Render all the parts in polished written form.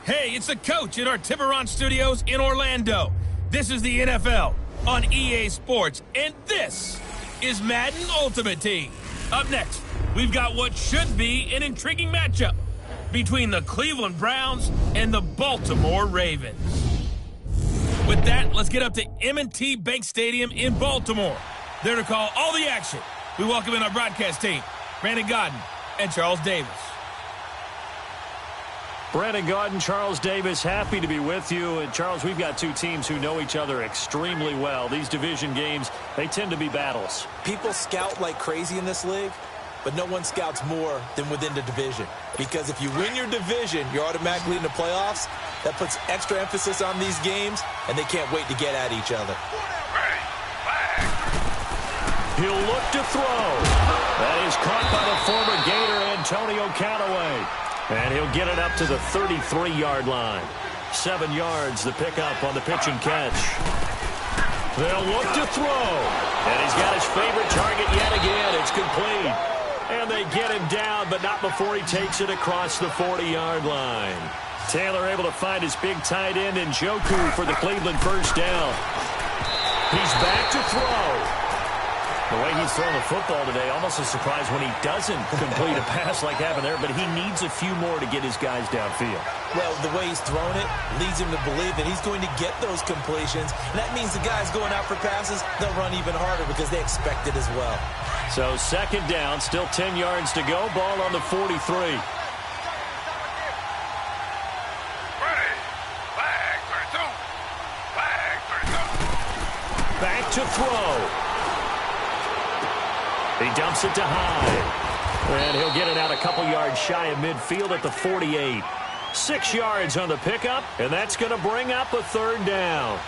Hey, it's the coach at our Tiburon Studios in Orlando. This is the NFL on EA Sports, and this is Madden Ultimate Team. Up next, we've got what should be an intriguing matchup between the Cleveland Browns and the Baltimore Ravens. With that, let's get up to M&T Bank Stadium in Baltimore. There to call all the action, we welcome in our broadcast team, Brandon Godden and Charles Davis. Brandon Godden, Charles Davis, happy to be with you. And Charles, we've got two teams who know each other extremely well. These division games, they tend to be battles. People scout like crazy in this league, but no one scouts more than within the division. Because if you win your division, you're automatically in the playoffs. That puts extra emphasis on these games, and they can't wait to get at each other. He'll look to throw. That is caught by the former Gator, Antonio Callaway. And he'll get it up to the 33-yard line. 7 yards, the pickup on the pitch and catch. They'll look to throw. And he's got his favorite target yet again. It's complete. And they get him down, but not before he takes it across the 40-yard line. Taylor able to find his big tight end in Njoku for the Cleveland first down. He's back to throw. The way he's throwing the football today, almost a surprise when he doesn't complete a pass like happened there, but he needs a few more to get his guys downfield. Well, the way he's thrown it leads him to believe that he's going to get those completions. And that means the guys going out for passes, they'll run even harder because they expect it as well. So second down, still 10 yards to go. Ball on the 43. Back to throw. He dumps it to Hyde. And he'll get it out a couple yards shy of midfield at the 48. 6 yards on the pickup, and that's going to bring up a third down.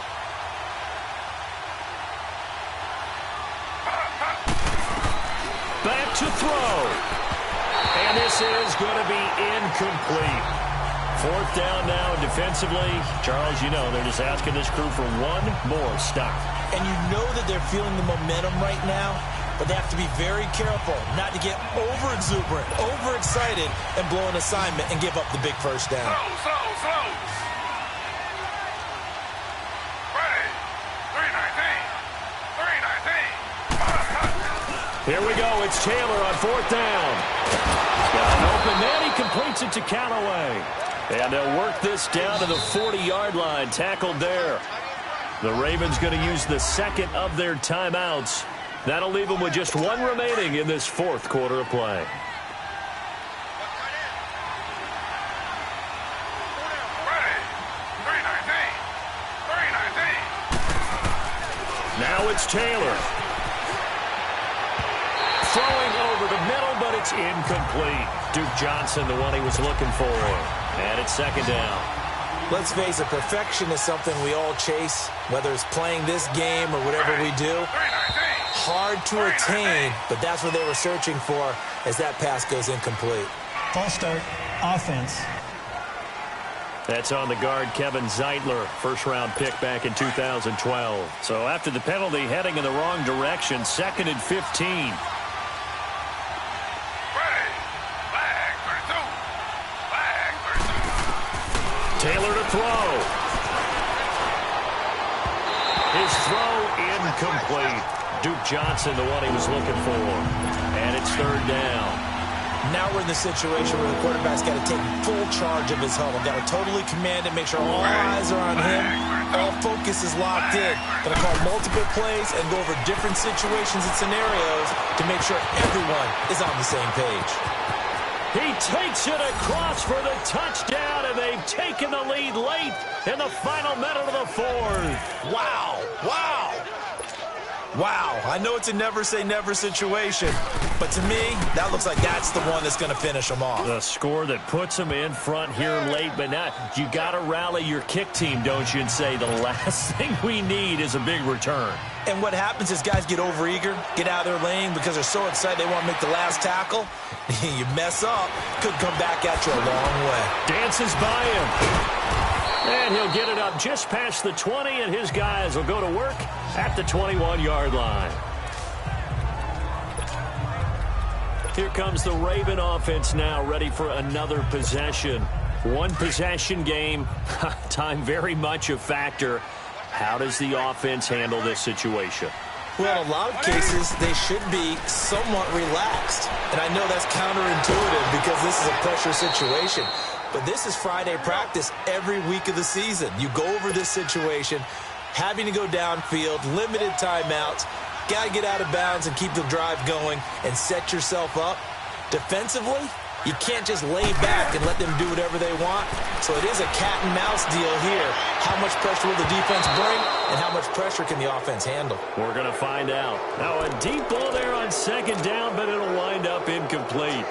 Back to throw. And this is going to be incomplete. Fourth down now defensively. Charles, you know, they're just asking this crew for one more stop. And you know that they're feeling the momentum right now, but they have to be very careful not to get over-exuberant, overexcited, and blow an assignment and give up the big first down. Slow. Ready. 319. Here we go. It's Taylor on fourth down. He's got an open man. He completes it to Callaway. And they'll work this down to the 40-yard line. Tackled there. The Ravens going to use the second of their timeouts. That'll leave them with just one remaining in this fourth quarter of play. Ready. 319. Now it's Taylor. Throwing over the middle, but it's incomplete. Duke Johnson, the one he was looking for. And it's second down. Let's face it, perfection is something we all chase, whether it's playing this game or whatever we do. Hard to attain, but that's what they were searching for as that pass goes incomplete. False start, offense. That's on the guard, Kevin Zeitler, first-round pick back in 2012. So after the penalty, heading in the wrong direction, second and 15. Taylor to throw. His throw incomplete. Duke Johnson, the one he was looking for. And it's third down. Now we're in the situation where the quarterback's got to take full charge of his huddle. Got to totally command it, make sure all eyes are on him. All focus is locked in. Going to call multiple plays and go over different situations and scenarios to make sure everyone is on the same page. He takes it across for the touchdown, and they've taken the lead late in the final minute of the fourth. Wow. I know it's a never-say-never situation, but to me, that looks like that's the one that's going to finish them off. The score that puts them in front here late, but now you got to rally your kick team, don't you, and say the last thing we need is a big return. And what happens is guys get overeager, get out of their lane because they're so excited they want to make the last tackle. You mess up, could come back at you a long way. Dances by him. And he'll get it up just past the 20, and his guys will go to work at the 21-yard line. Here comes the Raven offense now, ready for another possession. One possession game, time very much a factor. How does the offense handle this situation? Well, in a lot of cases, they should be somewhat relaxed. And I know that's counterintuitive because this is a pressure situation. But this is Friday practice every week of the season. You go over this situation, having to go downfield, limited timeouts, got to get out of bounds and keep the drive going and set yourself up. Defensively, you can't just lay back and let them do whatever they want. So it is a cat and mouse deal here. How much pressure will the defense bring and how much pressure can the offense handle? We're going to find out. Now a deep ball there on second down, but it'll wind up incomplete.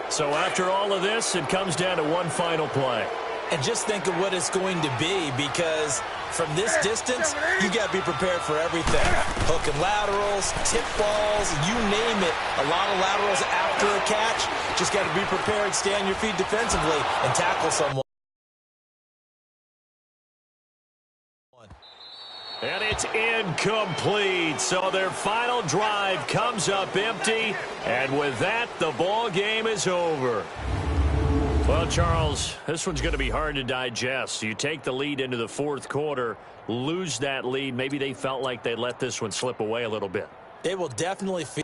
So after all of this, it comes down to one final play. And just think of what it's going to be, because from this distance, you got to be prepared for everything. Hook and laterals, tip balls, you name it. A lot of laterals after a catch. Just got to be prepared, stay on your feet defensively, and tackle someone. And it's incomplete. So their final drive comes up empty. And with that, the ball game is over. Well, Charles, this one's going to be hard to digest. You take the lead into the fourth quarter, lose that lead. Maybe they felt like they let this one slip away a little bit. They will definitely feel.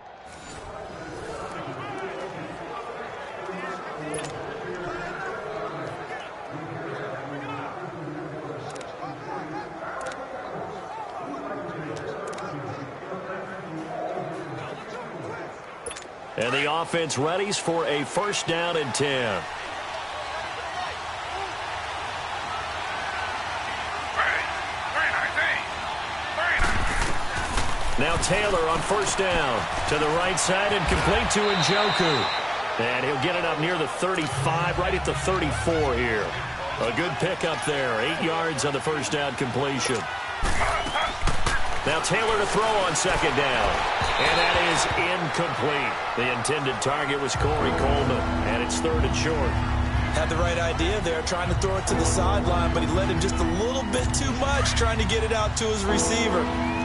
And the offense readies for a first down and 10. Now Taylor on first down to the right side and complete to Njoku. And he'll get it up near the 35, right at the 34 here. A good pickup there, 8 yards on the first down completion. Now Taylor to throw on second down. And that is incomplete. The intended target was Corey Coleman, and it's third and short. Had the right idea there, trying to throw it to the sideline, but he let him just a little bit too much, trying to get it out to his receiver.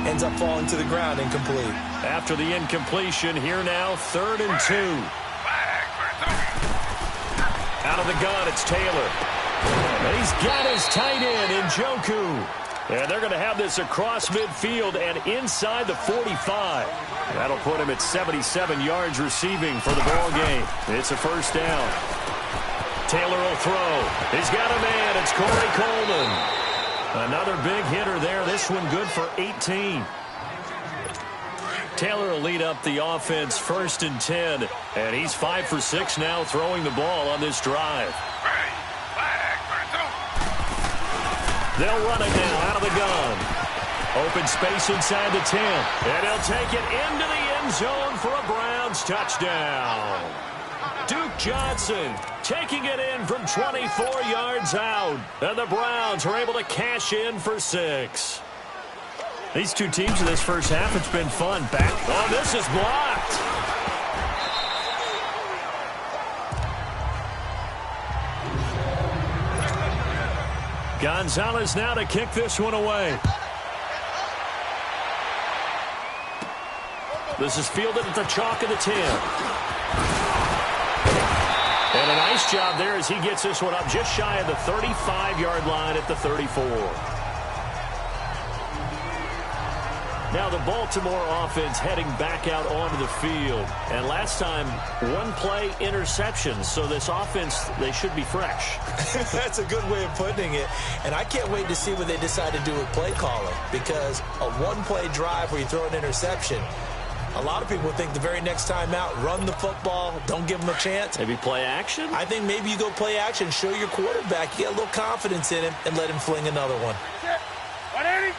Ends up falling to the ground, incomplete. After the incompletion, here now, 3rd and 2. Out of the gun, it's Taylor. And he's got his tight end, Njoku. And they're going to have this across midfield and inside the 45. That'll put him at 77 yards receiving for the ball game. It's a first down. Taylor will throw. He's got a man. It's Corey Coleman. Another big hitter there. This one good for 18. Taylor will lead up the offense 1st and 10. And he's 5 for 6 now throwing the ball on this drive. They'll run it now out of the gun. Open space inside the 10. And he'll take it into the end zone for a Browns touchdown. Duke Johnson taking it in from 24 yards out. And the Browns are able to cash in for 6. These two teams in this first half, it's been fun. Back. Oh, this is blocked. Gonzalez now to kick this one away. This is fielded at the chalk of the 10. And a nice job there as he gets this one up just shy of the 35-yard line at the 34. Now the Baltimore offense heading back out onto the field. And last time, one play interception. So this offense, they should be fresh. That's a good way of putting it. And I can't wait to see what they decide to do with play calling. Because a one-play drive where you throw an interception, a lot of people think the very next time out, run the football, don't give them a chance. Maybe play action? I think maybe you go play action, show your quarterback, you get a little confidence in him, and let him fling another one. 180.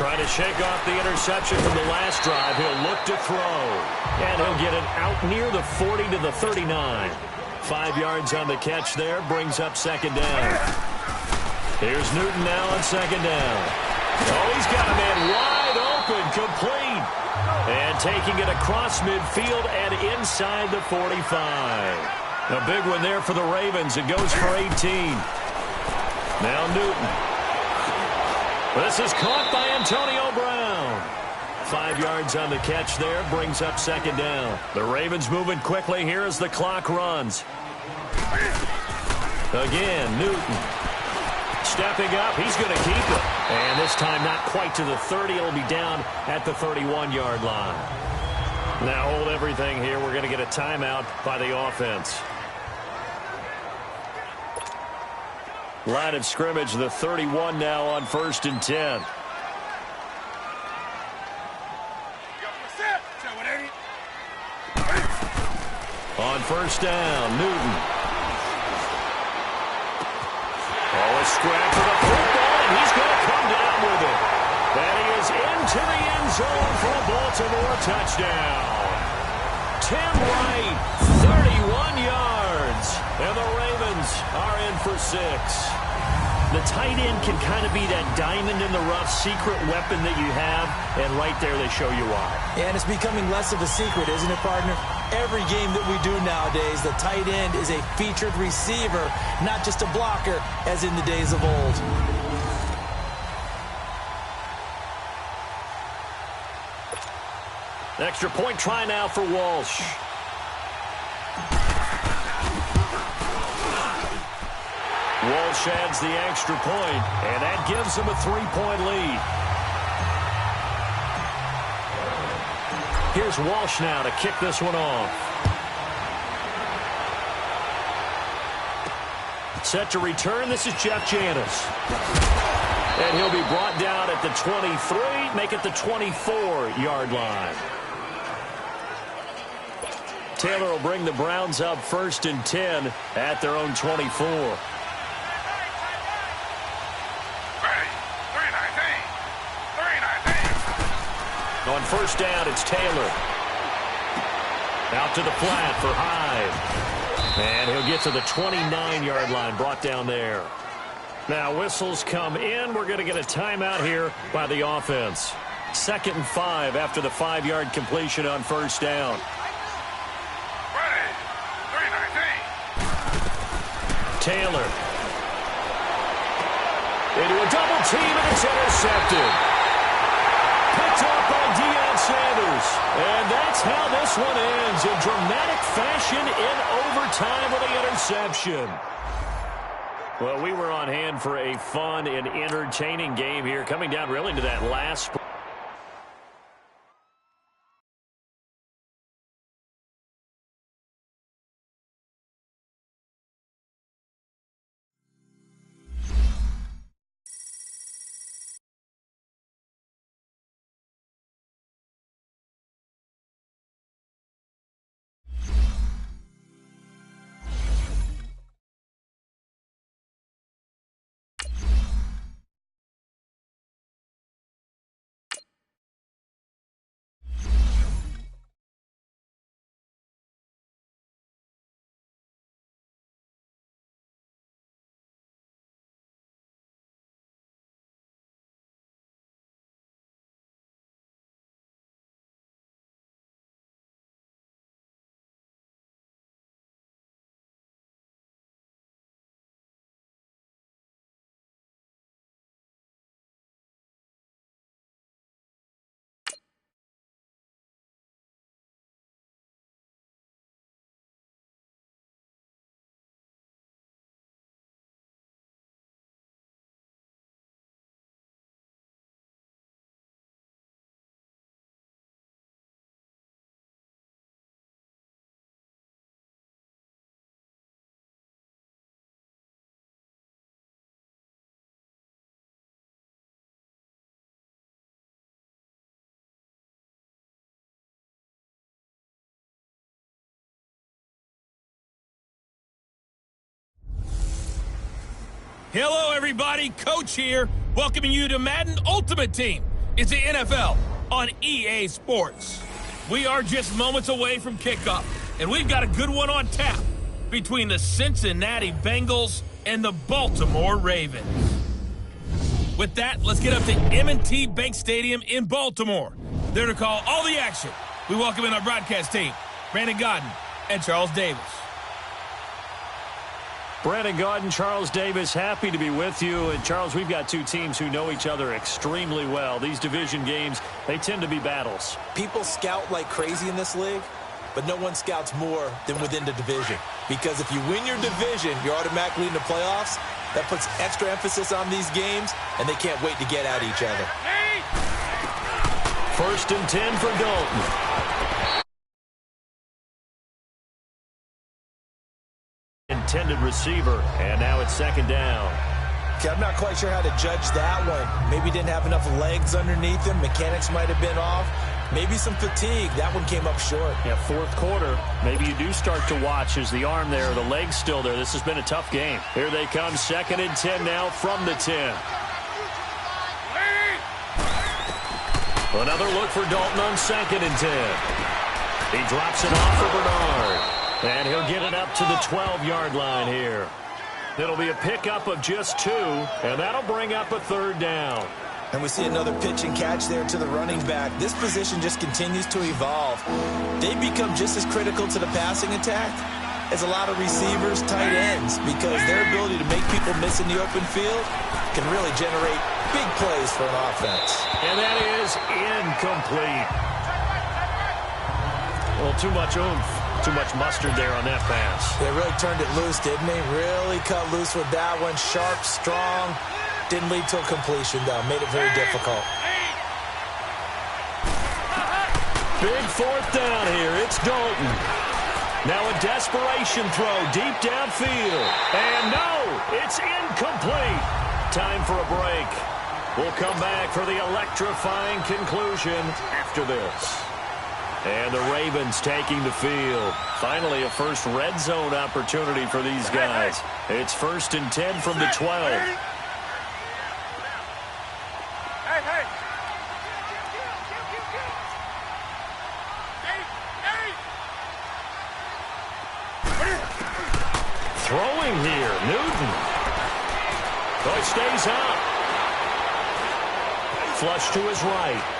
Trying to shake off the interception from the last drive. He'll look to throw. And he'll get it out near the 40 to the 39. 5 yards on the catch there. Brings up second down. Here's Newton now on second down. Oh, he's got a man wide open. Complete. And taking it across midfield and inside the 45. A big one there for the Ravens. It goes for 18. Now Newton. This is caught by Antonio Brown. 5 yards on the catch there, brings up second down. The Ravens moving quickly here as the clock runs. Again, Newton. Stepping up, he's going to keep it. And this time not quite to the 30. It'll be down at the 31-yard line. Now hold everything here. We're going to get a timeout by the offense. Line of scrimmage, the 31 now on 1st and 10. On first down, Newton. Oh, a scratch for the football, and he's going to come down with it. And he is into the end zone for a Baltimore touchdown. Tim Wright, 31 yards. And the Ravens are in for 6. The tight end can kind of be that diamond in the rough secret weapon that you have, and right there they show you why. And it's becoming less of a secret, isn't it, partner? Every game that we do nowadays, the tight end is a featured receiver, not just a blocker, as in the days of old. Extra point try now for Walsh. Walsh adds the extra point, and that gives him a 3-point lead. Here's Walsh now to kick this one off. Set to return, this is Jeff Janis. And he'll be brought down at the 23, make it the 24-yard line. Taylor will bring the Browns up 1st and 10 at their own 24. On first down, it's Taylor. Out to the flat for Hyde. And he'll get to the 29-yard line, brought down there. Now whistles come in. We're going to get a timeout here by the offense. 2nd and 5 after the 5-yard completion on first down. Taylor. Into a double team, and it's intercepted. Picked up by Deion Sanders. And that's how this one ends, in dramatic fashion in overtime with the interception. Well, we were on hand for a fun and entertaining game here, coming down really to that last Hello, everybody. Coach here, welcoming you to Madden Ultimate Team. It's the NFL on EA Sports. We are just moments away from kickoff, and we've got a good one on tap between the Cincinnati Bengals and the Baltimore Ravens. With that, let's get up to M&T Bank Stadium in Baltimore, There to call all the action, we welcome in our broadcast team, Brandon Gaudin and Charles Davis. Brandon Gaudin, Charles Davis, happy to be with you. And, Charles, we've got two teams who know each other extremely well. These division games, they tend to be battles. People scout like crazy in this league, but no one scouts more than within the division. Because if you win your division, you're automatically in the playoffs. That puts extra emphasis on these games, and they can't wait to get at each other. 1st and 10 for Dalton. Intended receiver, and now it's 2nd down. Okay, I'm not quite sure how to judge that one. Maybe didn't have enough legs underneath him. Mechanics might have been off. Maybe some fatigue. That one came up short. Yeah, 4th quarter. Maybe you do start to watch as the arm there, the leg's still there. This has been a tough game. Here they come, 2nd and 10 now from the 10. Another look for Dalton on 2nd and 10. He drops it off for Bernard. And he'll get it up to the 12-yard line here. It'll be a pickup of just 2, and that'll bring up a 3rd down. And we see another pitch and catch there to the running back. This position just continues to evolve. They become just as critical to the passing attack as a lot of receivers, tight ends, because their ability to make people miss in the open field can really generate big plays for an offense. And that is incomplete. A little too much oomph. Too much mustard there on that pass. They really turned it loose, didn't they? Really cut loose with that one. Sharp, strong. Didn't lead to a completion, though. Made it very difficult. Big 4th down here. It's Dalton. Now a desperation throw deep downfield. And no, it's incomplete. Time for a break. We'll come back for the electrifying conclusion after this. And the Ravens taking the field. Finally, a first red zone opportunity for these guys. It's 1st and 10 from the 12. Throwing here, Newton. Oh, it stays up. Flush to his right.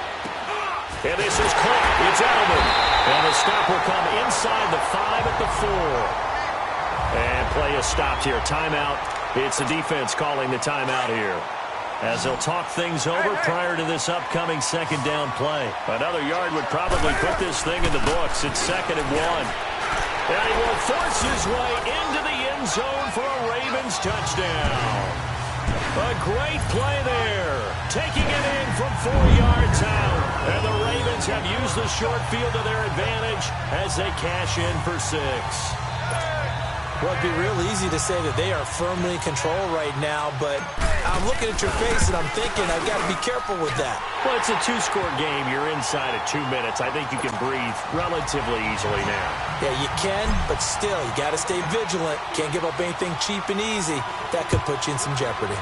And this is caught. It's Edelman. And the stop will come inside the 5 at the 4. And play is stopped here. Timeout. It's the defense calling the timeout here, as they'll talk things over prior to this upcoming 2nd down play. Another yard would probably put this thing in the books. It's 2nd and 1. And he will force his way into the end zone for a Ravens touchdown. A great play there. Taking it in from 4 yards out. And the Ravens have used the short field to their advantage as they cash in for 6. Well, it'd be real easy to say that they are firmly in control right now, but I'm looking at your face and I'm thinking I've got to be careful with that. Well, it's a 2-score game. You're inside at 2 minutes. I think you can breathe relatively easily now. Yeah, you can, but still, you got to stay vigilant. Can't give up anything cheap and easy. That could put you in some jeopardy.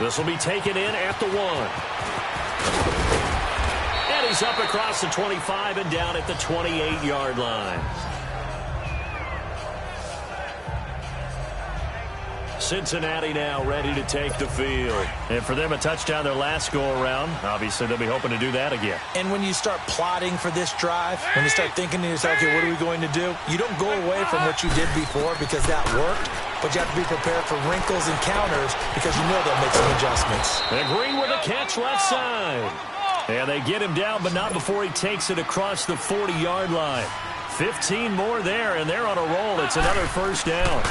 This will be taken in at the 1. And he's up across the 25 and down at the 28-yard line. Cincinnati now ready to take the field. And for them, a touchdown their last go-around. Obviously, they'll be hoping to do that again. And when you start plotting for this drive, when you start thinking to yourself, okay, what are we going to do? You don't go away from what you did before because that worked, but you have to be prepared for wrinkles and counters because you know they'll make some adjustments. And Green with a catch left side. And they get him down, but not before he takes it across the 40-yard line. 15 more there, and they're on a roll. It's another 1st down.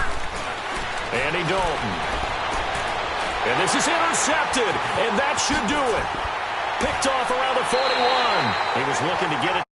Andy Dalton. And this is intercepted, and that should do it. Picked off around the 41. He was looking to get it.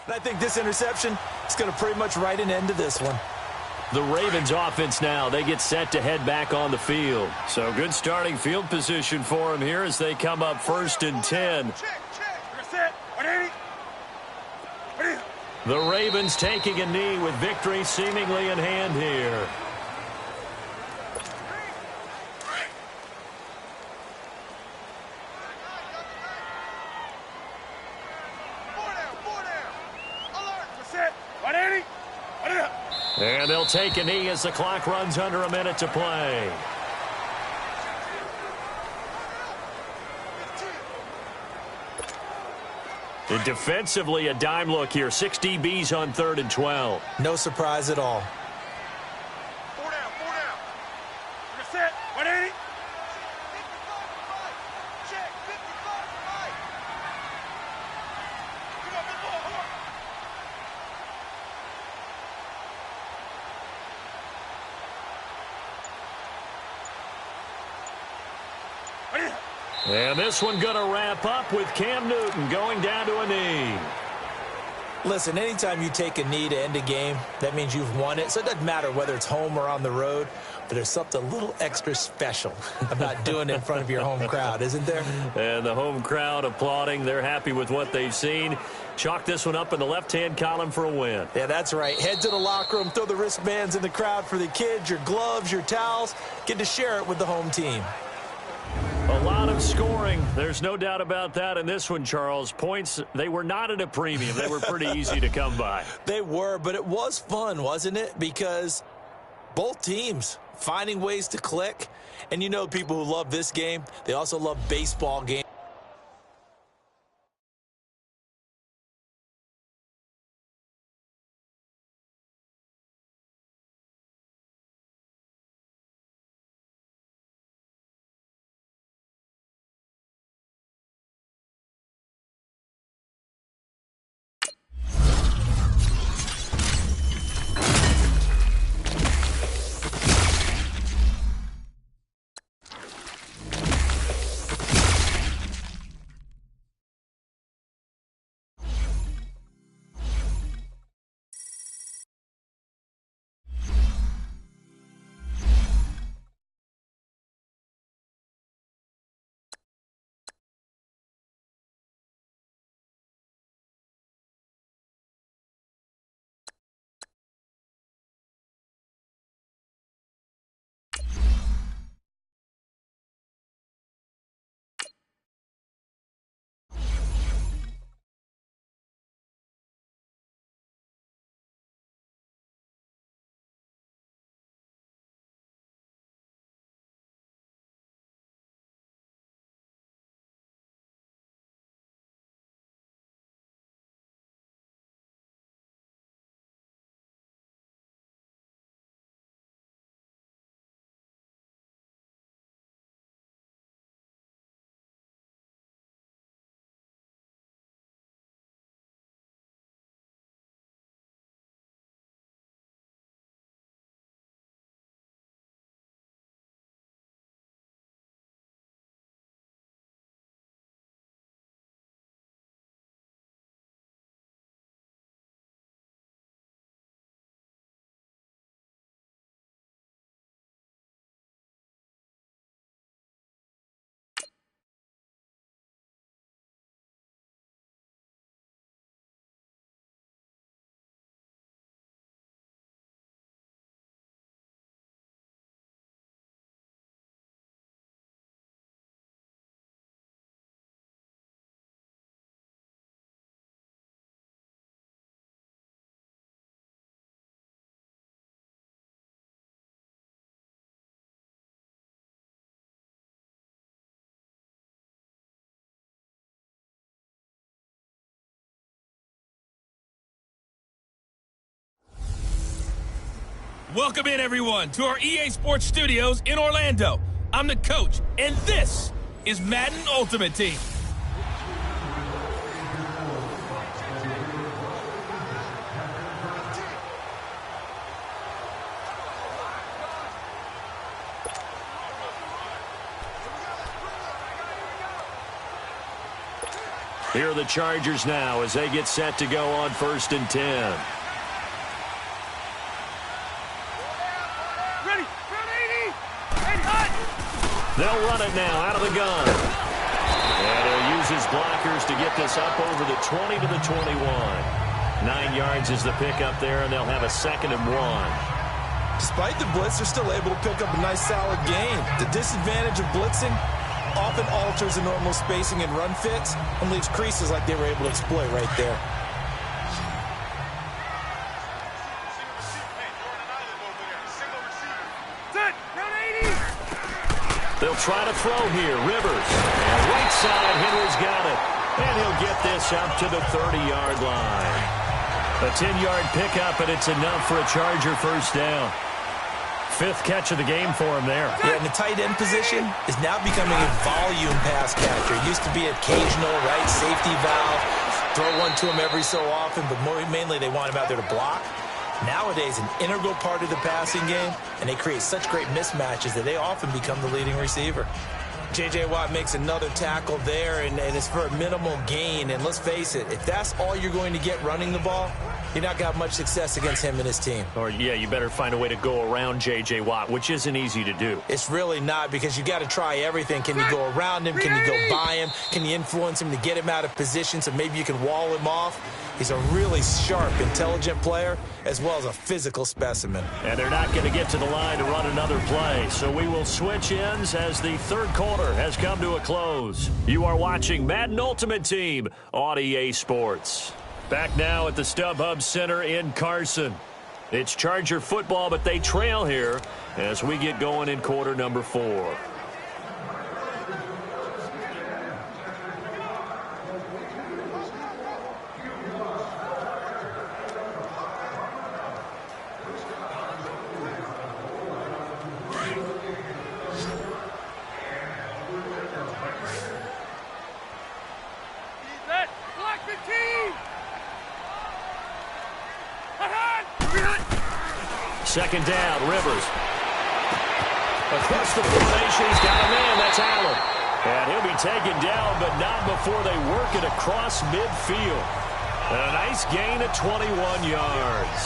And I think this interception is going to pretty much write an end to this one. The Ravens offense now, they get set to head back on the field. So good starting field position for them here as they come up 1st and 10. The Ravens taking a knee with victory seemingly in hand here. And they'll take a knee as the clock runs under a minute to play. And defensively, a dime look here. 6 DBs on 3rd and 12. No surprise at all. 4 down. You're set. 180. Check. 55. Come on, good ball. Come on. And this one going to wrap up with Cam Newton going down to a knee. Listen, anytime you take a knee to end a game, that means you've won it. So it doesn't matter whether it's home or on the road, but there's something a little extra special about doing it in front of your home crowd, isn't there? And the home crowd applauding. They're happy with what they've seen. Chalk this one up in the left-hand column for a win. Yeah, that's right. Head to the locker room, throw the wristbands in the crowd for the kids, your gloves, your towels. Get to share it with the home team. A lot of scoring. There's no doubt about that in this one, Charles. Points, they were not at a premium. They were pretty easy to come by. They were, but it was fun, wasn't it? Because both teams finding ways to click. And you know people who love this game, they also love baseball games. Welcome in, everyone, to our EA Sports Studios in Orlando. I'm the coach, and this is Madden Ultimate Team. Here are the Chargers now as they get set to go on 1st and 10. Ready. Run 80. 80 hot. They'll run it now out of the gun. And he'll use his blockers to get this up over the 20 to the 21. 9 yards is the pickup there, and they'll have a 2nd and 1. Despite the blitz, they're still able to pick up a nice, solid gain. The disadvantage of blitzing often alters the normal spacing and run fits and leaves creases like they were able to exploit right there. They'll try to throw here. Rivers. And right side, Henry's got it. And he'll get this up to the 30-yard line. A 10-yard pickup, and it's enough for a Charger first down. 5th catch of the game for him there. Yeah, and the tight end position is now becoming a volume pass catcher. It used to be occasional, right, safety valve, throw one to him every so often, but mainly they want him out there to block. Nowadays, an integral part of the passing game, and they create such great mismatches that they often become the leading receiver. J.J. Watt makes another tackle there, and it's for a minimal gain. And let's face it, if that's all you're going to get running the ball, you're not going to have much success against him and his team. Or, yeah, you better find a way to go around J.J. Watt, which isn't easy to do. It's really not, because you got to try everything. Can you go around him? Can you go by him? Can you influence him to get him out of position so maybe you can wall him off? He's a really sharp, intelligent player, as well as a physical specimen. And they're not going to get to the line to run another play, so we will switch ends as the 3rd quarter has come to a close. You are watching Madden Ultimate Team on EA Sports. Back now at the StubHub Center in Carson. It's Charger football, but they trail here as we get going in quarter number 4. Second down, Rivers. Across the formation, he's got a man. That's Allen. And he'll be taken down, but not before they work it across midfield. And a nice gain of 21 yards.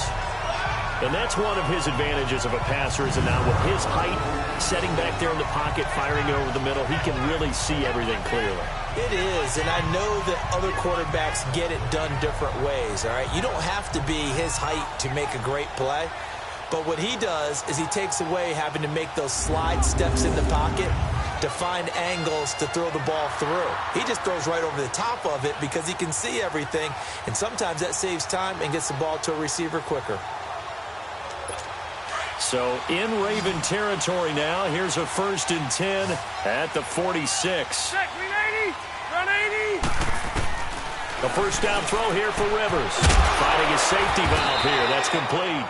And that's one of his advantages of a passer, is now with his height, setting back there in the pocket, firing it over the middle, he can really see everything clearly. It is, and I know that other quarterbacks get it done different ways, all right? You don't have to be his height to make a great play. But what he does is he takes away having to make those slide steps in the pocket to find angles to throw the ball through. He just throws right over the top of it because he can see everything, and sometimes that saves time and gets the ball to a receiver quicker. So in Raven territory now, here's a 1st and 10 at the 46. Check, green 80, run 80. A first down throw here for Rivers. Finding a safety valve here. That's complete.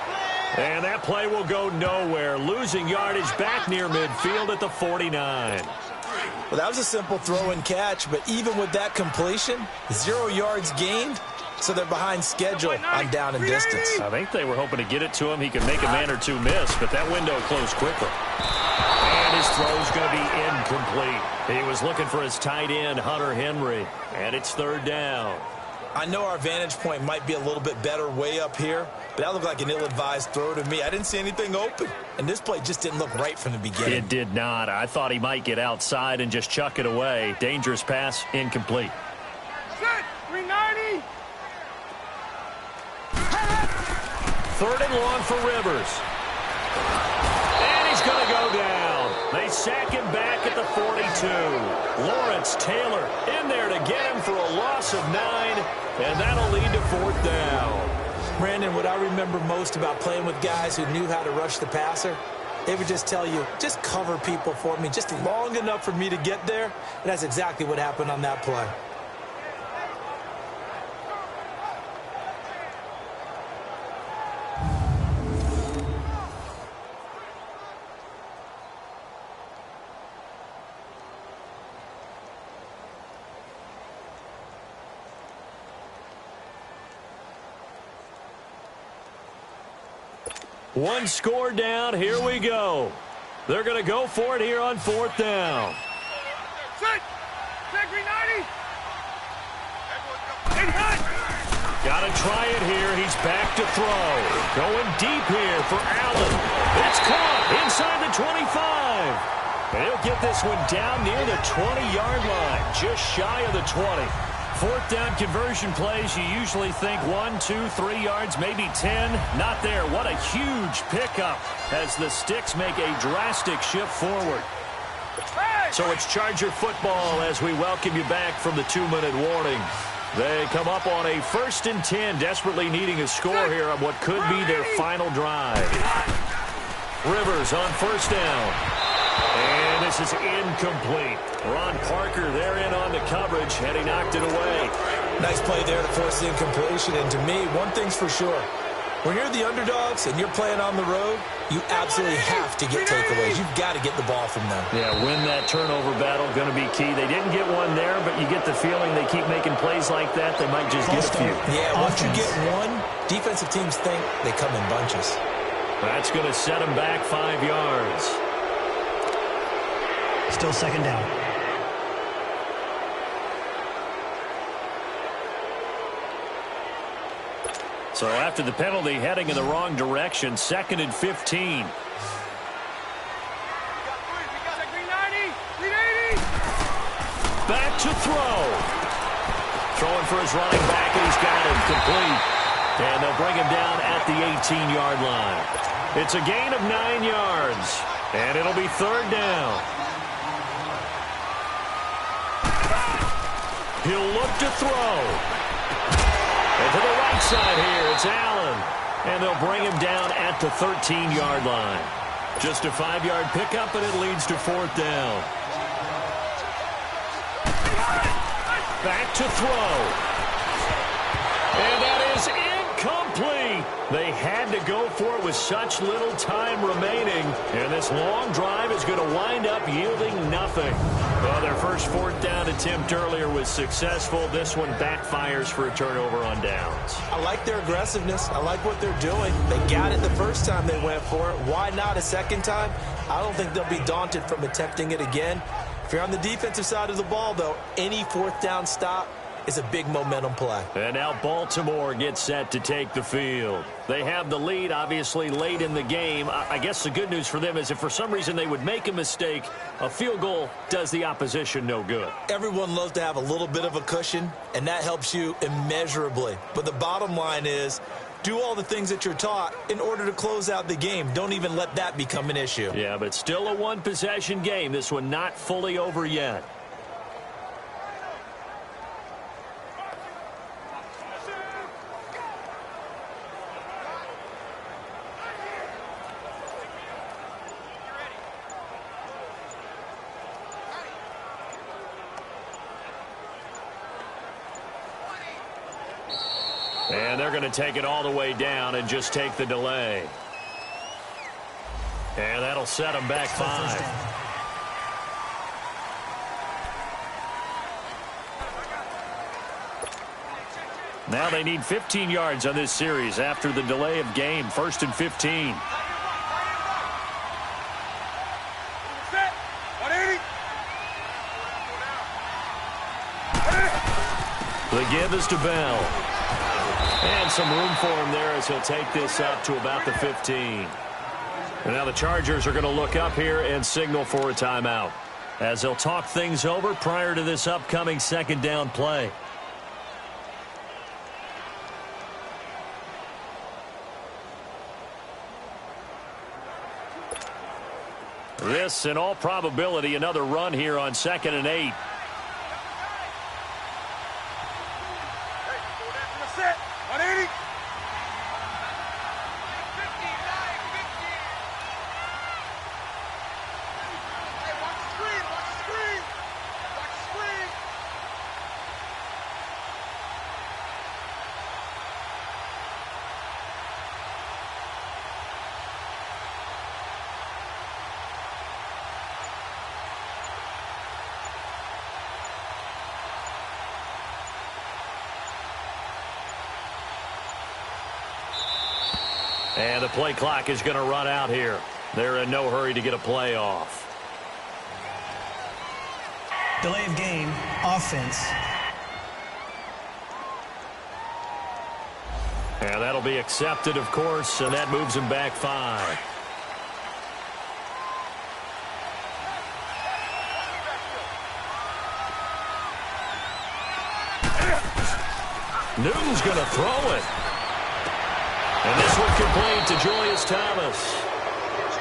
And that play will go nowhere. Losing yardage back near midfield at the 49. Well, that was a simple throw and catch, but even with that completion, 0 yards gained, so they're behind schedule on down and distance. I think they were hoping to get it to him. He could make a man or two miss, but that window closed quickly. And his throw's going to be incomplete. He was looking for his tight end, Hunter Henry, and it's 3rd down. I know our vantage point might be a little bit better way up here, but that looked like an ill-advised throw to me. I didn't see anything open, and this play just didn't look right from the beginning. It did not. I thought he might get outside and just chuck it away. Dangerous pass, incomplete. Set, 390. 3rd and long for Rivers. And he's going to go down. They sack him back at the 42. Lawrence Taylor in there to get him for a loss of 9, and that'll lead to 4th down. Brandon, what I remember most about playing with guys who knew how to rush the passer, they would just tell you, just cover people for me, just long enough for me to get there, and that's exactly what happened on that play. One score down. Here we go. They're going to go for it here on 4th down. Set, check, green 90. Got to try it here. He's back to throw. Going deep here for Allen. It's caught inside the 25. And he'll get this one down near the 20-yard line, just shy of the 20. Fourth down conversion plays, you usually think 1, 2, 3 yards, maybe 10. Not there. What a huge pickup as the Sticks make a drastic shift forward. So it's Charger football as we welcome you back from the 2-minute warning. They come up on a 1st and 10, desperately needing a score here on what could be their final drive. Rivers on 1st down. And this is incomplete. Ron Parker there in on the coverage, and he knocked it away. Nice play there to force the incompletion. And to me, one thing's for sure. When you're the underdogs and you're playing on the road, you absolutely have to get takeaways. You've got to get the ball from them. Yeah, win that turnover battle, going to be key. They didn't get one there, but you get the feeling they keep making plays like that, they might just get a few. Yeah, once you get one, defensive teams think they come in bunches. That's going to set them back 5 yards. Still 2nd down. So after the penalty, heading in the wrong direction, 2nd and 15. Back to throw. Throwing for his running back, and he's got him complete. And they'll bring him down at the 18-yard line. It's a gain of 9 yards, and it'll be 3rd down. He'll look to throw. And to the right side here, it's Allen. And they'll bring him down at the 13-yard line. Just a 5-yard pickup, and it leads to 4th down. Back to throw. And that is incomplete. They had to go for it with such little time remaining. And this long drive is going to wind up yielding nothing. Well, their first 4th down attempt earlier was successful. This one backfires for a turnover on downs. I like their aggressiveness. I like what they're doing. They got it the first time they went for it. Why not a second time? I don't think they'll be daunted from attempting it again. If you're on the defensive side of the ball, though, any 4th down stop is a big momentum play. And now Baltimore gets set to take the field. They have the lead, obviously, late in the game. I guess the good news for them is if for some reason they would make a mistake, a field goal does the opposition no good. Everyone loves to have a little bit of a cushion, and that helps you immeasurably. But the bottom line is, do all the things that you're taught in order to close out the game. Don't even let that become an issue. Yeah, but still a one-possession game. This one not fully over yet. And they're going to take it all the way down and just take the delay. And that'll set them back 5. Now they need 15 yards on this series after the delay of game. 1st and 15. The give is to Bell. And some room for him there as he'll take this up to about the 15. And now the Chargers are going to look up here and signal for a timeout as they'll talk things over prior to this upcoming 2nd down play. This, in all probability, another run here on 2nd and 8. And the play clock is going to run out here. They're in no hurry to get a play off. Delay of game, offense. And that'll be accepted, of course, and that moves him back 5. Newton's going to throw it. And this one complete to Julius Thomas.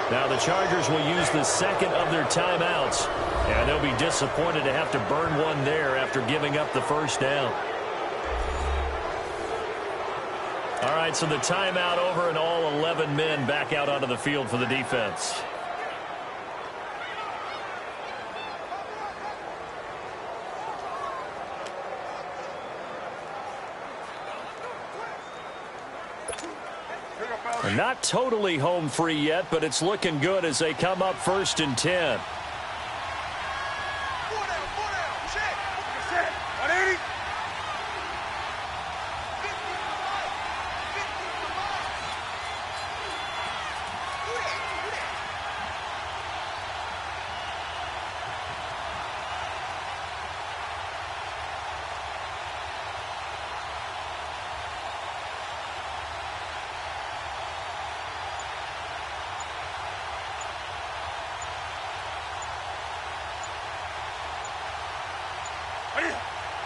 Now the Chargers will use the second of their timeouts, and they'll be disappointed to have to burn one there after giving up the first down. All right, so the timeout over and all 11 men back out onto the field for the defense. Not totally home free yet, but it's looking good as they come up 1st and 10.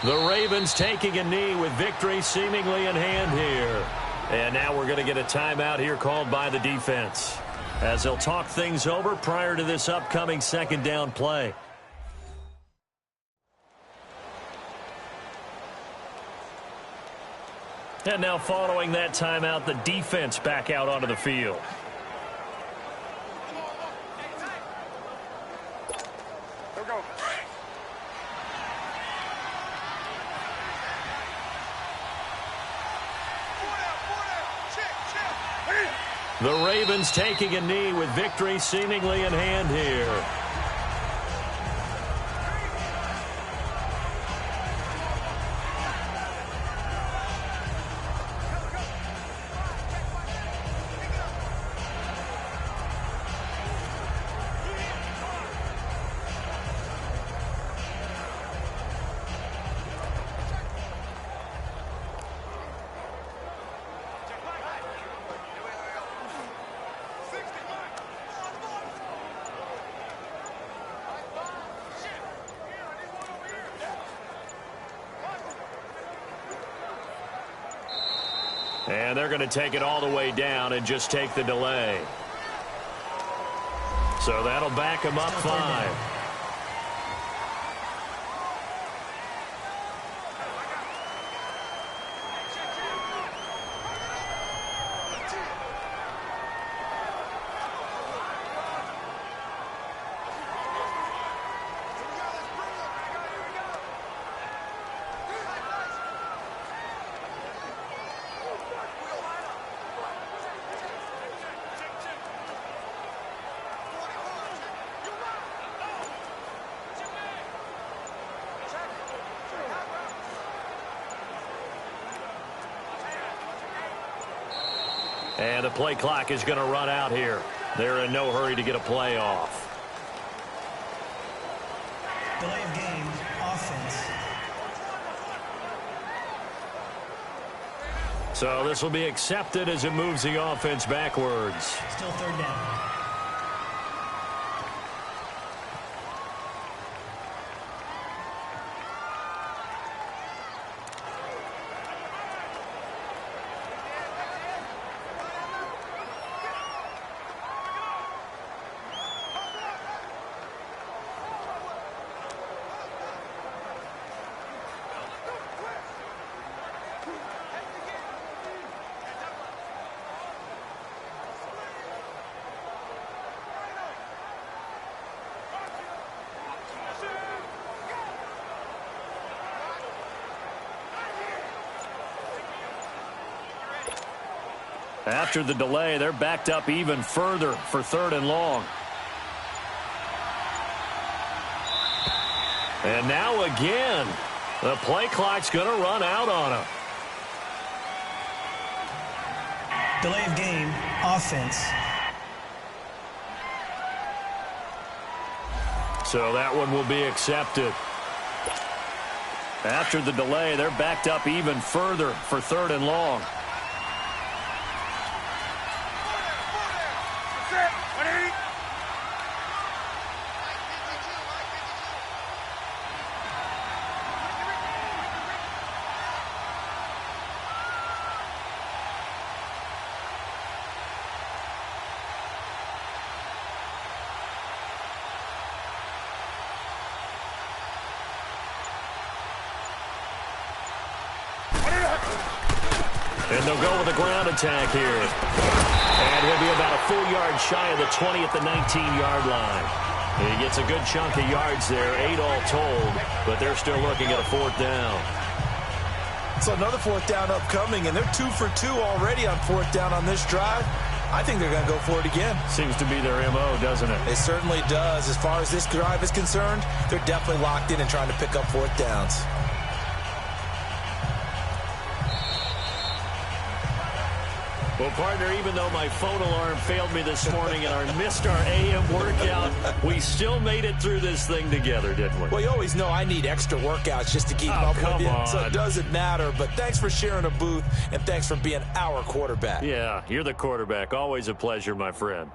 The Ravens taking a knee with victory seemingly in hand here. And now we're going to get a timeout here called by the defense, as they'll talk things over prior to this upcoming second down play. And now following that timeout, the defense back out onto the field. The Ravens taking a knee with victory seemingly in hand here. And they're going to take it all the way down and just take the delay. So that'll back them up 5. And the play clock is going to run out here. They're in no hurry to get a play off. Delay of game, offense. So this will be accepted as it moves the offense backwards. Still 3rd down. After the delay, they're backed up even further for 3rd and long. And now again, the play clock's going to run out on them. Delay of game, offense. So that one will be accepted. After the delay, they're backed up even further for 3rd and long. set. 180. And they'll go with a ground attack here. And he'll be about a full yard shy of the 20 at the 19-yard line. He gets a good chunk of yards there, 8 all told, but they're still looking at a 4th down. So another 4th down upcoming, and they're 2 for 2 already on 4th down on this drive. I think they're going to go for it again. Seems to be their M.O., doesn't it? It certainly does. As far as this drive is concerned, they're definitely locked in and trying to pick up 4th downs. Well, partner, even though my phone alarm failed me this morning and I missed our AM workout, we still made it through this thing together, didn't we? Well, you always know I need extra workouts just to keep up with you, so it doesn't matter. But thanks for sharing a booth, and thanks for being our quarterback. Yeah, you're the quarterback. Always a pleasure, my friend.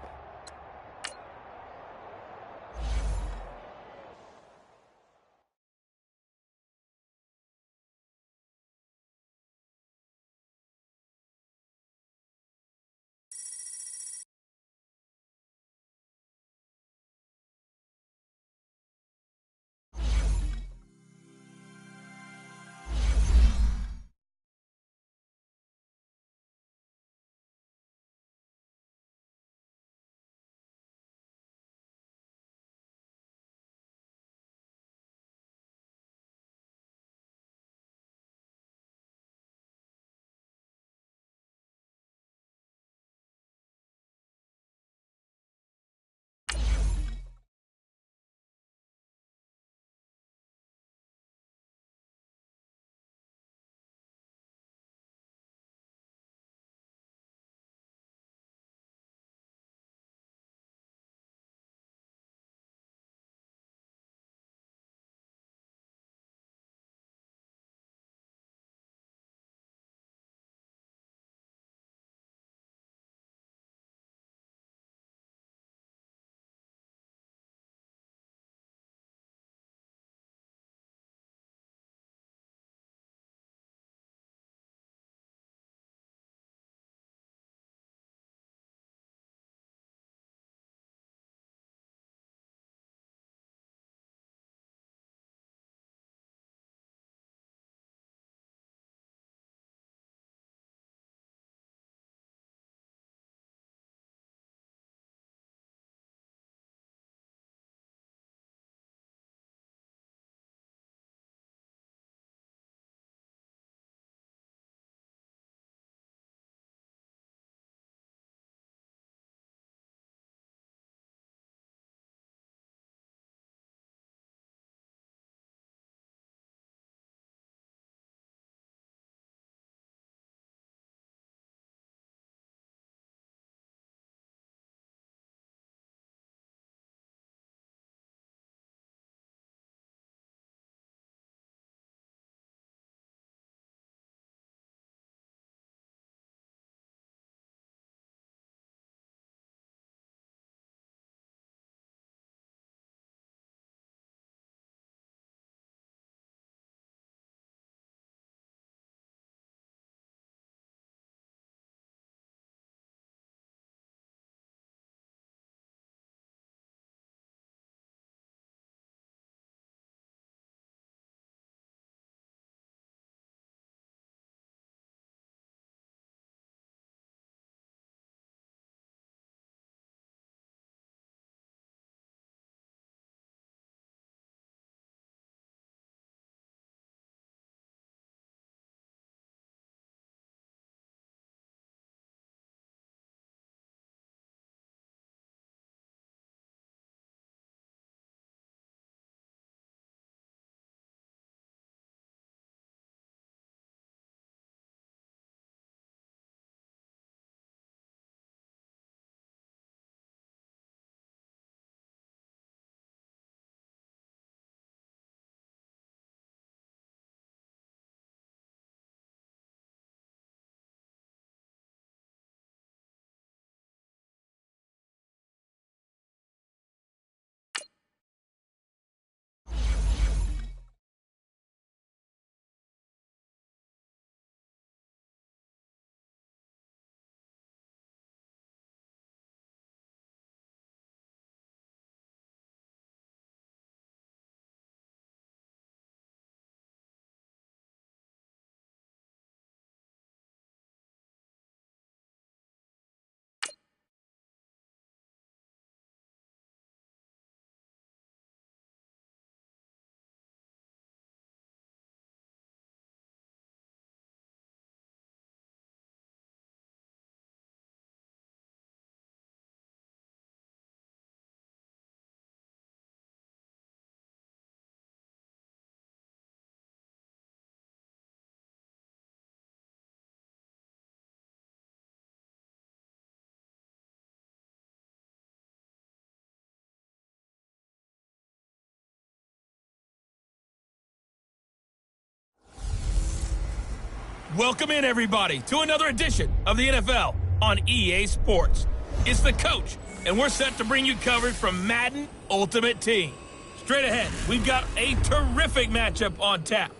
Welcome in, everybody, to another edition of the NFL on EA Sports. It's the coach, and we're set to bring you coverage from Madden Ultimate Team. Straight ahead, we've got a terrific matchup on tap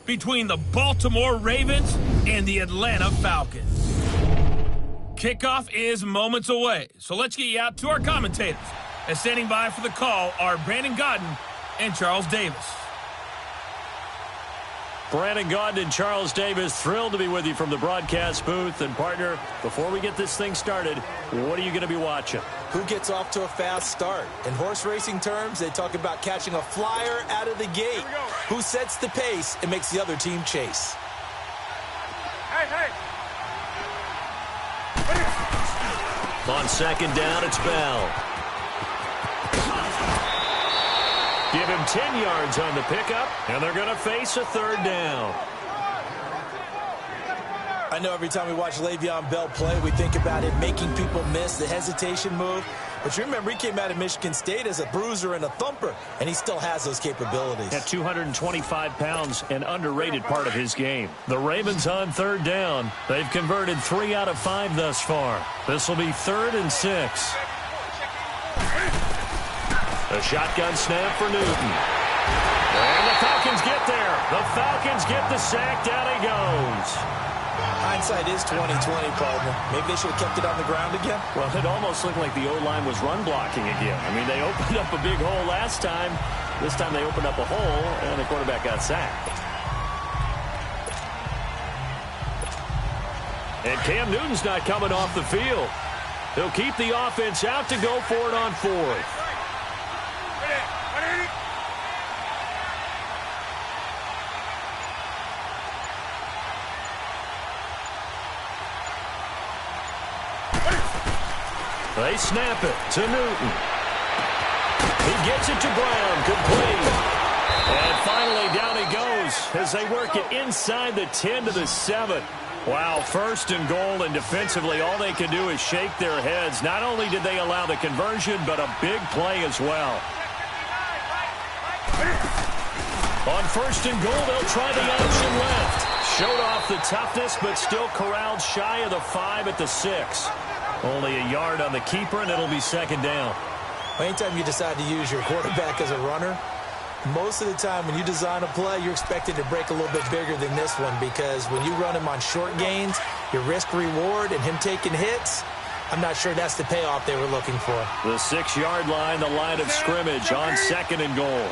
between the Baltimore Ravens and the Atlanta Falcons. Kickoff is moments away, so let's get you out to our commentators. And standing by for the call are Brandon Gaudin and Charles Davis. Brandon Gaudin and Charles Davis, thrilled to be with you from the broadcast booth. And, partner, before we get this thing started, what are you going to be watching? Who gets off to a fast start? In horse racing terms, they talk about catching a flyer out of the gate. Who sets the pace and makes the other team chase? Hey! On second down, it's Bell. Give him 10 yards on the pickup, and they're going to face a third down. I know every time we watch Le'Veon Bell play, we think about it making people miss the hesitation move. But you remember, he came out of Michigan State as a bruiser and a thumper, and he still has those capabilities. At 225 pounds, an underrated part of his game. The Ravens on third down. They've converted 3 out of 5 thus far. This will be 3rd and 6. A shotgun snap for Newton. And the Falcons get there. The Falcons get the sack. Down he goes. Hindsight is 20/20, partner. Maybe they should have kept it on the ground again. Well, it almost looked like the O-line was run blocking again. I mean, they opened up a big hole last time. This time they opened up a hole, and the quarterback got sacked. And Cam Newton's not coming off the field. He'll keep the offense out to go for it on 4th. They snap it to Newton. He gets it to Brown, complete. And finally down he goes as they work it inside the 10 to the 7. Wow, 1st and goal, and defensively all they can do is shake their heads. Not only did they allow the conversion, but a big play as well. On 1st and goal, they'll try the option left. Showed off the toughness, but still corralled shy of the 5 at the 6. Only a yard on the keeper, and it'll be 2nd down. Anytime you decide to use your quarterback as a runner, most of the time when you design a play, you're expected to break a little bit bigger than this one, because when you run him on short gains, your risk-reward and him taking hits, I'm not sure that's the payoff they were looking for. The 6-yard line, the line of scrimmage on 2nd and goal.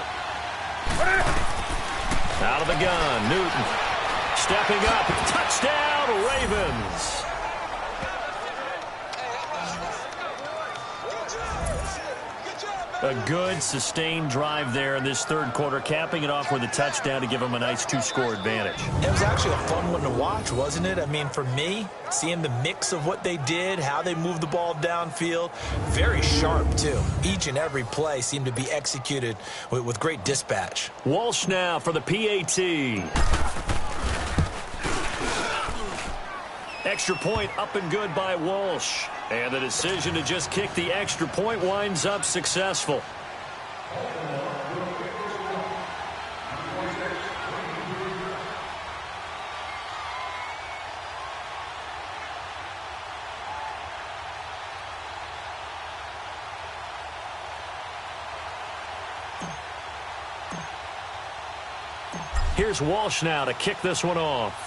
Out of the gun, Newton. Stepping up, touchdown, Ravens. A good, sustained drive there in this 3rd quarter, capping it off with a touchdown to give them a nice 2-score advantage. It was actually a fun one to watch, wasn't it? I mean, for me, seeing the mix of what they did, how they moved the ball downfield, very sharp, too. Each and every play seemed to be executed with great dispatch. Walsh now for the PAT. Extra point up and good by Walsh. And the decision to just kick the extra point winds up successful. Here's Walsh now to kick this one off.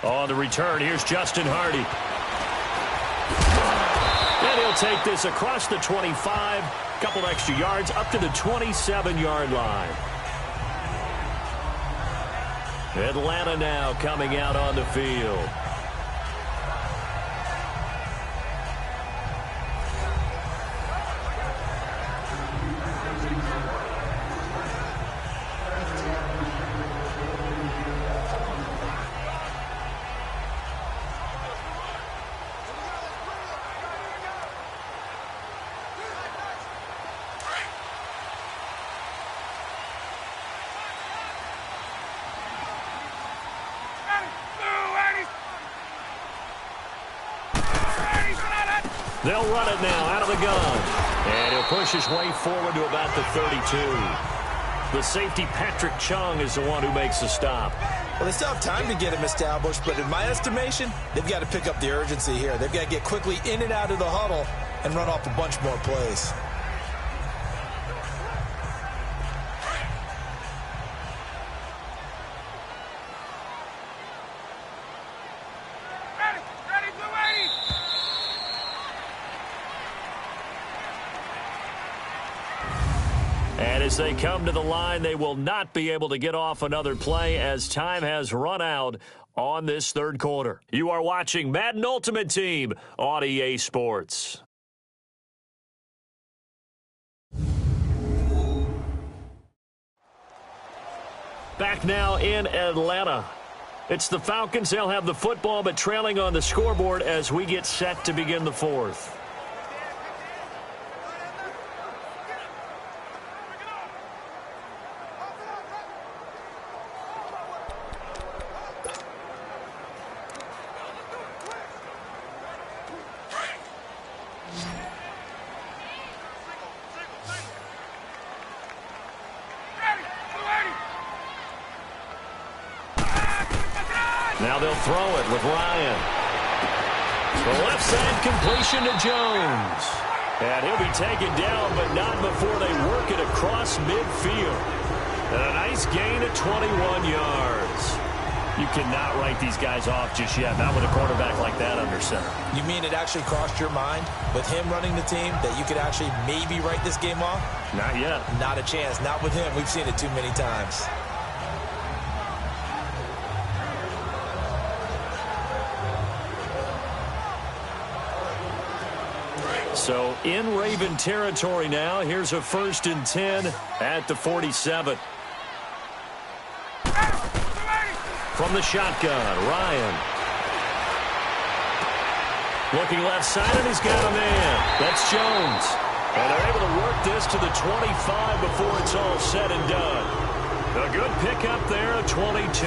On the return, here's Justin Hardy. And he'll take this across the 25, couple extra yards up to the 27-yard line. Atlanta now coming out on the field. They'll run it now out of the gun. And he'll push his way forward to about the 32. The safety, Patrick Chung, is the one who makes the stop. Well, they still have time to get him established, but in my estimation, they've got to pick up the urgency here. They've got to get quickly in and out of the huddle and run off a bunch more plays. And as they come to the line, they will not be able to get off another play as time has run out on this third quarter. You are watching Madden Ultimate Team on EA Sports. Back now in Atlanta. It's the Falcons. They'll have the football, but trailing on the scoreboard as we get set to begin the fourth. Now they'll throw it with Ryan. The left side completion to Jones. And he'll be taken down, but not before they work it across midfield. And a nice gain of 21 yards. You cannot write these guys off just yet, not with a quarterback like that under center. You mean it actually crossed your mind with him running the team that you could actually maybe write this game off? Not yet. Not a chance. Not with him. We've seen it too many times. So in Raven territory now. Here's a 1st and 10 at the 47. From the shotgun, Ryan. Looking left side, and he's got a man. That's Jones. And they're able to work this to the 25 before it's all said and done. A good pickup there of 22.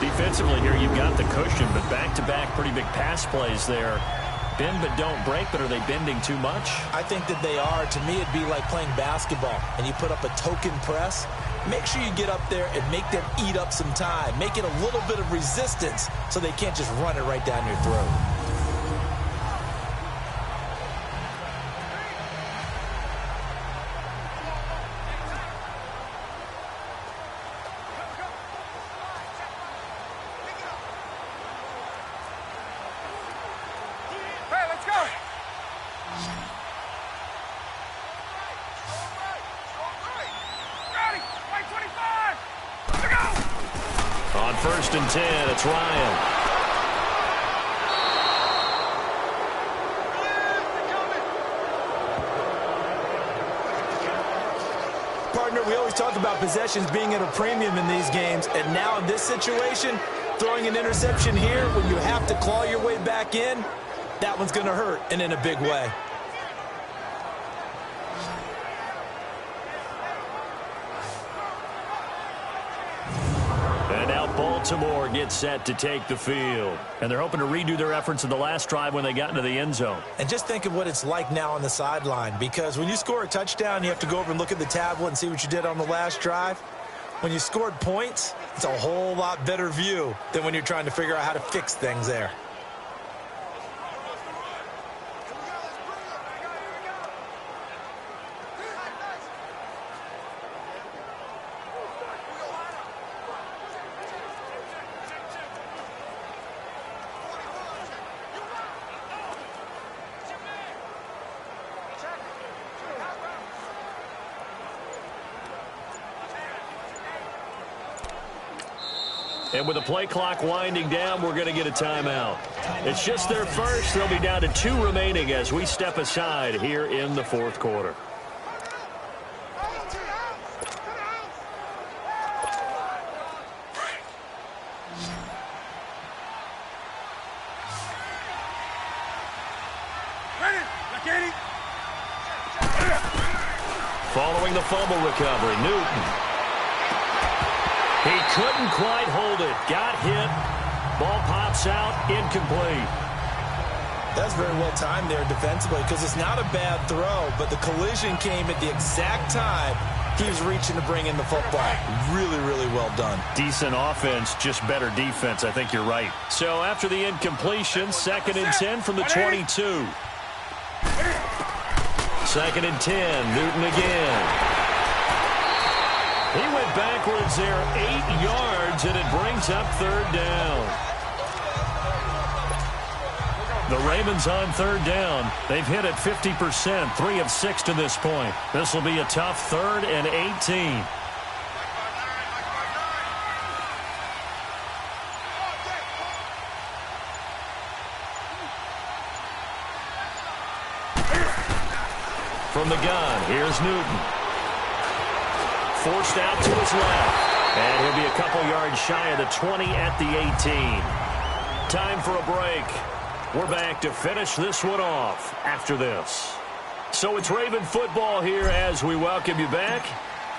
Defensively here, you've got the cushion, but back-to-back pretty big pass plays there. Bend but don't break, but are they bending too much? I think that they are. To me, it'd be like playing basketball, and you put up a token press. Make sure you get up there and make them eat up some time. Make it a little bit of resistance so they can't just run it right down your throat. On 1st and 10, it's Ryan. Partner, we always talk about possessions being at a premium in these games, and now in this situation, throwing an interception here when you have to claw your way back in, that one's going to hurt, and in a big way. And now Baltimore gets set to take the field. And they're hoping to redo their efforts in the last drive when they got into the end zone. And just think of what it's like now on the sideline, because when you score a touchdown, you have to go over and look at the tablet and see what you did on the last drive. When you scored points, it's a whole lot better view than when you're trying to figure out how to fix things there. And with the play clock winding down, we're going to get a timeout. It's just their first. They'll be down to 2 remaining as we step aside here in the fourth quarter. Following the fumble recovery, Newton. He couldn't quite hold it. Got hit. Ball pops out. Incomplete. That's very well timed there defensively, because it's not a bad throw, but the collision came at the exact time He was reaching to bring in the football. Really, really well done. Decent offense, just better defense. I think you're right. So after the incompletion, 2nd and 10 from the 22. 2nd and 10, Newton again. He went backwards there 8 yards, and it brings up 3rd down. The Ravens on 3rd down. They've hit it 50%, 3 of 6 to this point. This will be a tough 3rd and 18. From the gun, here's Newton. Forced out to his left. And he'll be a couple yards shy of the 20 at the 18. Time for a break. We're back to finish this one off after this. So it's Raven football here as we welcome you back.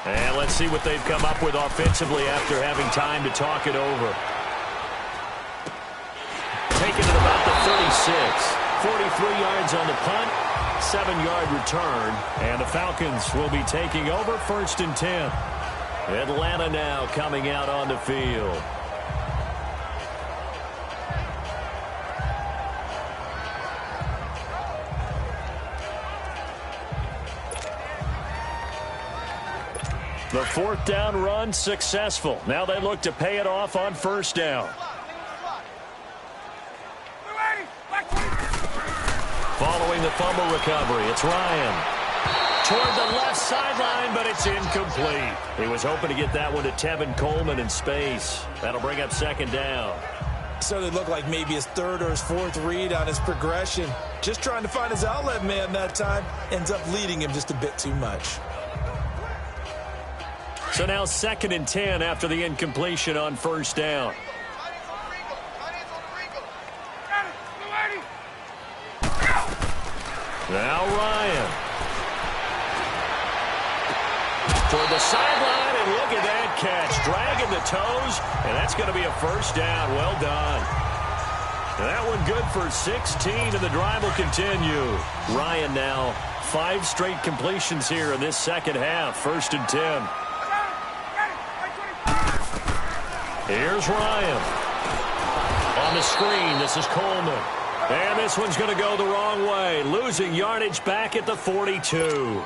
And let's see what they've come up with offensively after having time to talk it over. Taken at about the 36. 43 yards on the punt. 7-yard return. And the Falcons will be taking over 1st and 10. Atlanta now coming out on the field. The 4th down run successful. Now they look to pay it off on 1st down. Following the fumble recovery, it's Ryan. Toward the left sideline, but it's incomplete. He was hoping to get that one to Tevin Coleman in space. That'll bring up 2nd down. Certainly looked like maybe his 3rd or his 4th read on his progression. Just trying to find his outlet man that time. Ends up leading him just a bit too much. So now 2nd and 10 after the incompletion on 1st down. Now Ryan. Toward the sideline, and look at that catch. Dragging the toes, and that's going to be a 1st down. Well done. And that one good for 16, and the drive will continue. Ryan now 5 straight completions here in this 2nd half. 1st and 10. Here's Ryan. On the screen, this is Coleman. And this one's going to go the wrong way. Losing yardage back at the 42.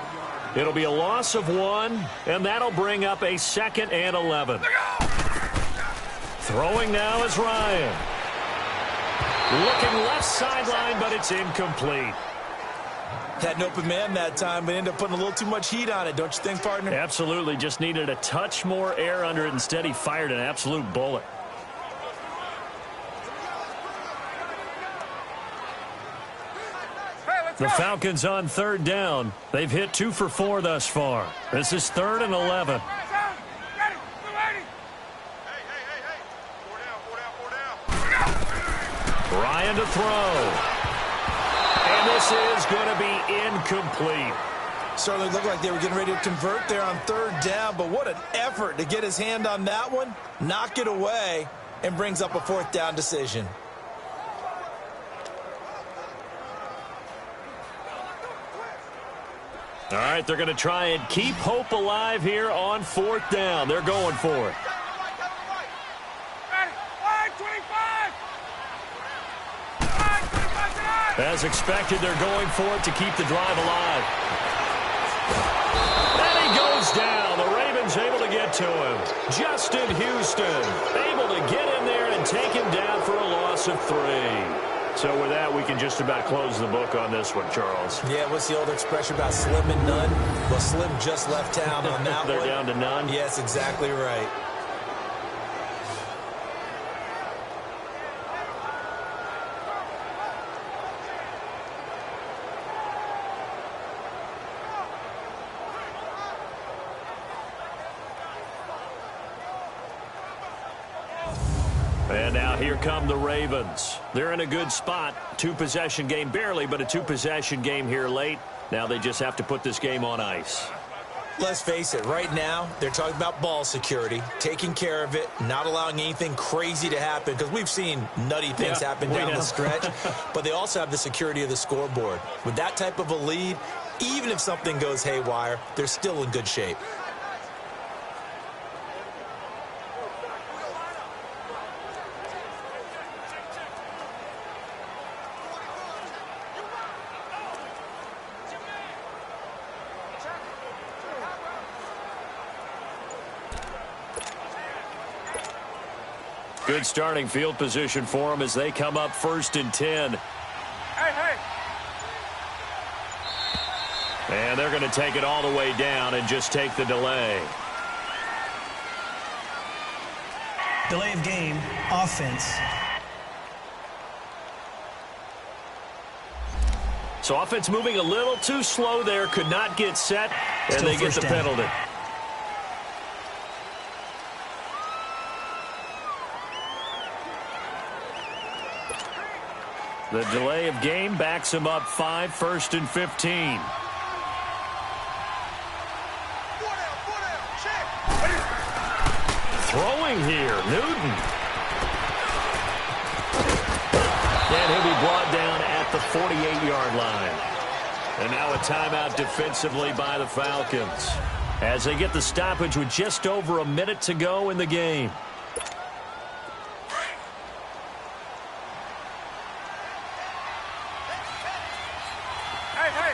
It'll be a loss of 1, and that'll bring up a 2nd and 11. Throwing now is Ryan. Looking left sideline, but it's incomplete. Had an open man that time, but ended up putting a little too much heat on it, don't you think, partner? Absolutely. Just needed a touch more air under it. Instead, he fired an absolute bullet. The Falcons on 3rd down. They've hit 2 for 4 thus far. This is 3rd and 11. Ryan to throw. And this is going to be incomplete. Certainly looked like they were getting ready to convert there on 3rd down, but what an effort to get his hand on that one, knock it away, and brings up a 4th down decision. All right, they're going to try and keep hope alive here on 4th down. They're going for it. As expected, they're going for it to keep the drive alive. And he goes down. The Ravens able to get to him. Justin Houston able to get in there and take him down for a loss of 3. So with that, we can just about close the book on this one, Charles. Yeah, what's the old expression about slim and none? Well, Slim just left town on that They're one. down to none? Yes, exactly right. And now here come the Ravens. They're in a good spot. 2-possession game, barely, but a 2-possession game here late. Now they just have to put this game on ice. Let's face it, right now, they're talking about ball security, taking care of it, not allowing anything crazy to happen, because we've seen nutty things happen down the stretch, but they also have the security of the scoreboard. With that type of a lead, even if something goes haywire, they're still in good shape. Good starting field position for them as they come up 1st and 10. Hey. And they're going to take it all the way down and just take the delay. Delay of game, offense. So offense moving a little too slow there, could not get set, and Still they get the first down. penalty. The delay of game backs him up 5, 1st and 15. Throwing here, Newton. And he'll be brought down at the 48-yard line. And now a timeout defensively by the Falcons as they get the stoppage with just over a minute to go in the game. Hey.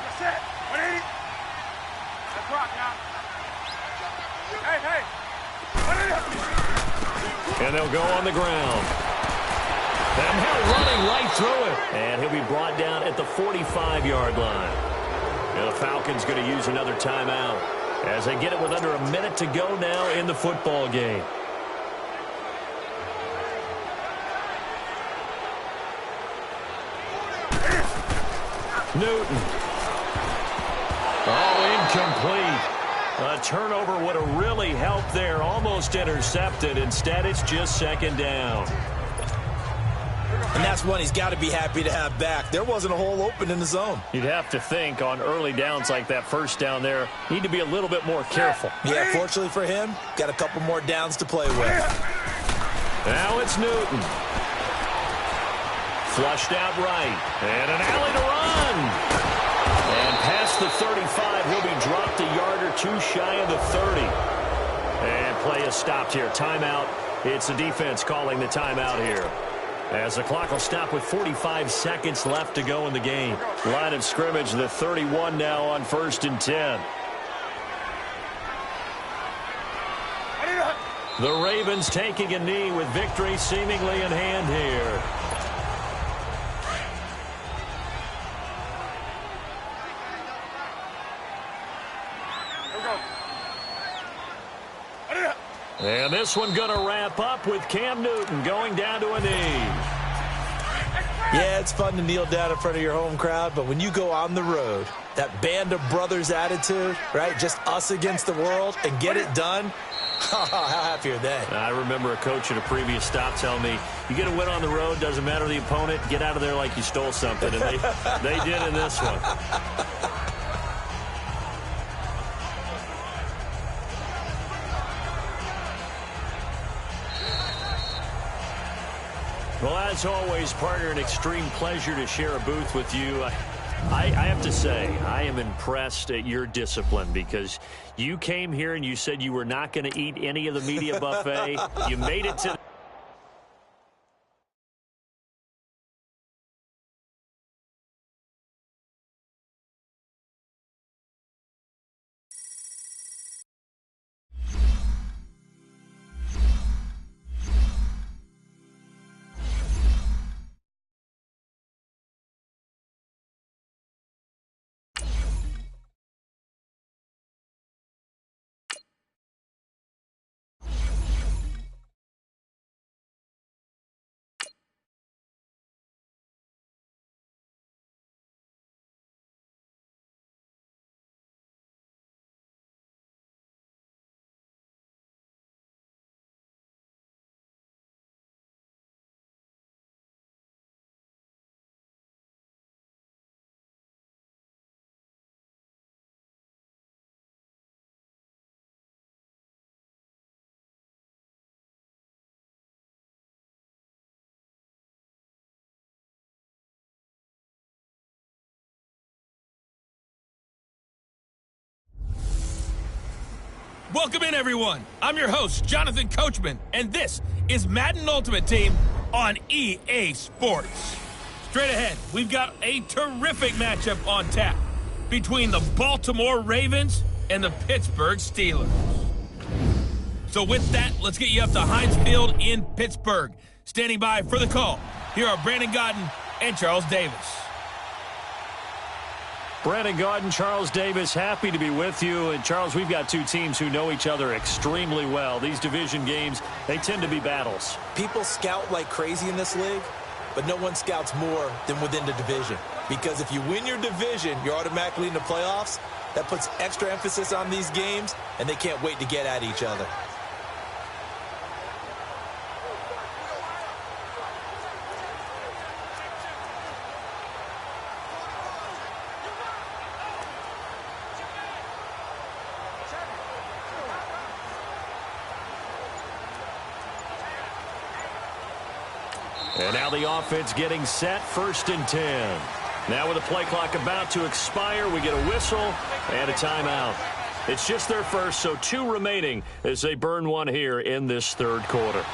That's it. 180. Let's rock now. Hey. 180. And they'll go on the ground. And he'll running right through it. And he'll be brought down at the 45-yard line. And the Falcons going to use another timeout as they get it with under a minute to go now in the football game. Newton. Oh, incomplete. A turnover would have really helped there. Almost intercepted. Instead, it's just 2nd down. And that's one he's got to be happy to have back. There wasn't a hole open in the zone. You'd have to think on early downs like that 1st down there, need to be a little bit more careful. Yeah, fortunately for him, got a couple more downs to play with. Now it's Newton. Flushed out right. And an alley to run. And past the 35, he'll be dropped a yard or two shy of the 30. And play is stopped here. Timeout. It's the defense calling the timeout here, as the clock will stop with 45 seconds left to go in the game. Line of scrimmage, the 31 now on 1st and 10. The Ravens taking a knee with victory seemingly in hand here. And this one going to wrap up with Cam Newton going down to a knee. Yeah, it's fun to kneel down in front of your home crowd, but when you go on the road, that band of brothers attitude, right, just us against the world, and get it done, how happy are they? I remember a coach at a previous stop telling me, you get a win on the road, doesn't matter the opponent, get out of there like you stole something. And they did in this one. Well, as always, partner, an extreme pleasure to share a booth with you. I have to say, I am impressed at your discipline, because you came here and you said you were not going to eat any of the media buffet. You made it to... Welcome in, everyone. I'm your host, Jonathan Coachman, and this is Madden Ultimate Team on EA Sports. Straight ahead, we've got a terrific matchup on tap between the Baltimore Ravens and the Pittsburgh Steelers. So with that, let's get you up to Heinz Field in Pittsburgh. Standing by for the call, here are Brandon Gaudin and Charles Davis. Brandon Gaudin, Charles Davis, happy to be with you. And, Charles, we've got two teams who know each other extremely well. These division games, they tend to be battles. People scout like crazy in this league, but no one scouts more than within the division. Because if you win your division, you're automatically in the playoffs. That puts extra emphasis on these games, and they can't wait to get at each other. And now the offense getting set, 1st and 10. Now with the play clock about to expire, we get a whistle and a timeout. It's just their first, so 2 remaining as they burn one here in this 3rd quarter.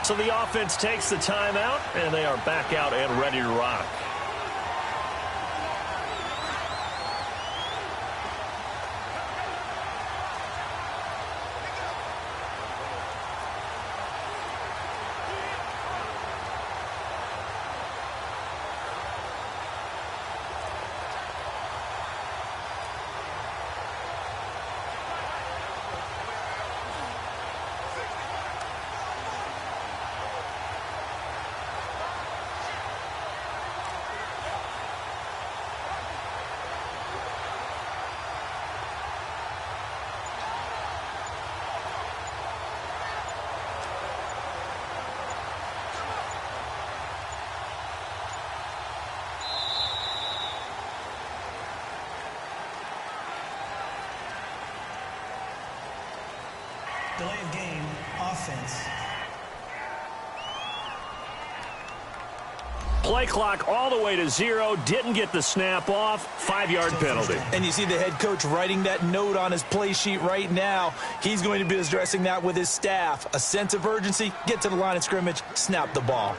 So the offense takes the timeout, and they are back out and ready to rock. Delay of game, offense. Play clock all the way to 0. Didn't get the snap off. 5-yard penalty. And you see the head coach writing that note on his play sheet right now. He's going to be addressing that with his staff. A sense of urgency, get to the line of scrimmage, snap the ball.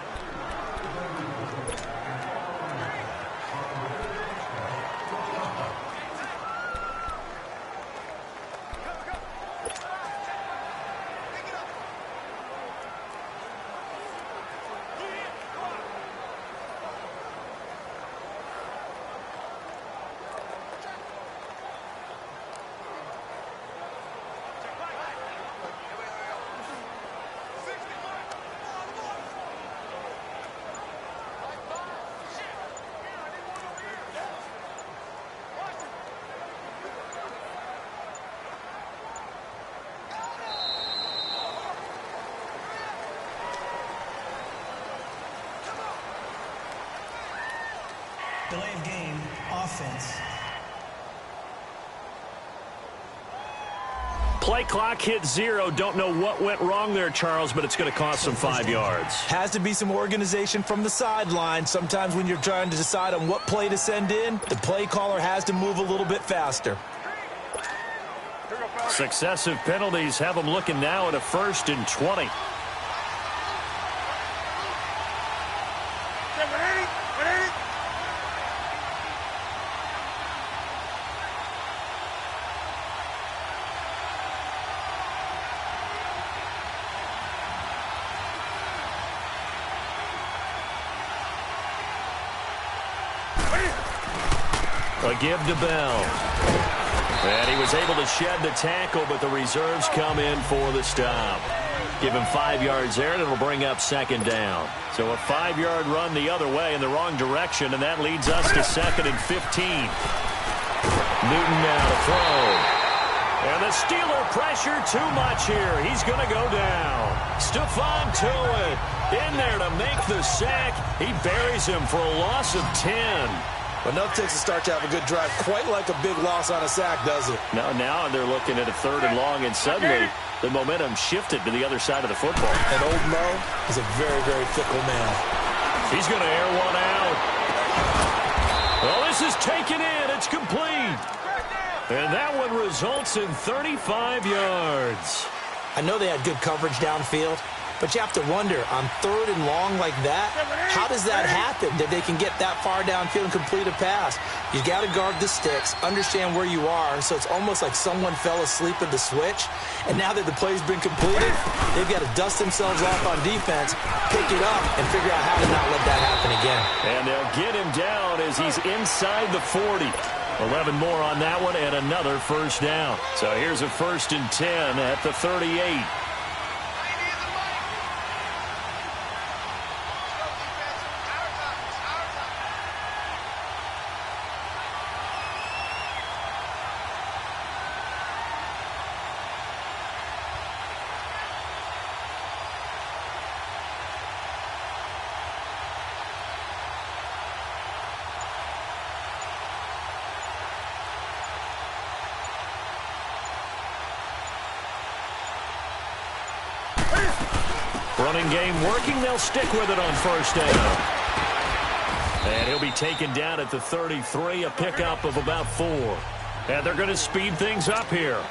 Delay of game, offense. Play clock hit 0. Don't know what went wrong there, Charles, but it's going to cost them 5 yards. Has to be some organization from the sideline. Sometimes when you're trying to decide on what play to send in, the play caller has to move a little bit faster. Successive penalties have them looking now at a 1st and 20. A give to Bell. And he was able to shed the tackle, but the reserves come in for the stop. Give him 5 yards there, and it'll bring up 2nd down. So a 5-yard run the other way in the wrong direction, and that leads us to 2nd and 15. Newton now to throw. And the Steeler pressure too much here. He's going to go down. Stephon Tuitt in there to make the sack. He buries him for a loss of 10. Enough takes a start to have a good drive. Quite like a big loss on a sack, does it? Now they're looking at a 3rd and long, and suddenly the momentum shifted to the other side of the football. And old Mo is a very, very fickle man. He's going to air one out. Well, this is taken in. It's complete. And that one results in 35 yards. I know they had good coverage downfield, But you have to wonder, on 3rd and long like that, how does that happen that they can get that far downfield and complete a pass? You got to guard the sticks, understand where you are, so it's almost like someone fell asleep at the switch, and now that the play's been completed, they've got to dust themselves off on defense, pick it up, and figure out how to not let that happen again. And they'll get him down as he's inside the 40. 11 more on that one and another first down. So here's a 1st and 10 at the 38. Running game working. They'll stick with it on 1st down. And he'll be taken down at the 33, a pickup of about 4. And they're going to speed things up here.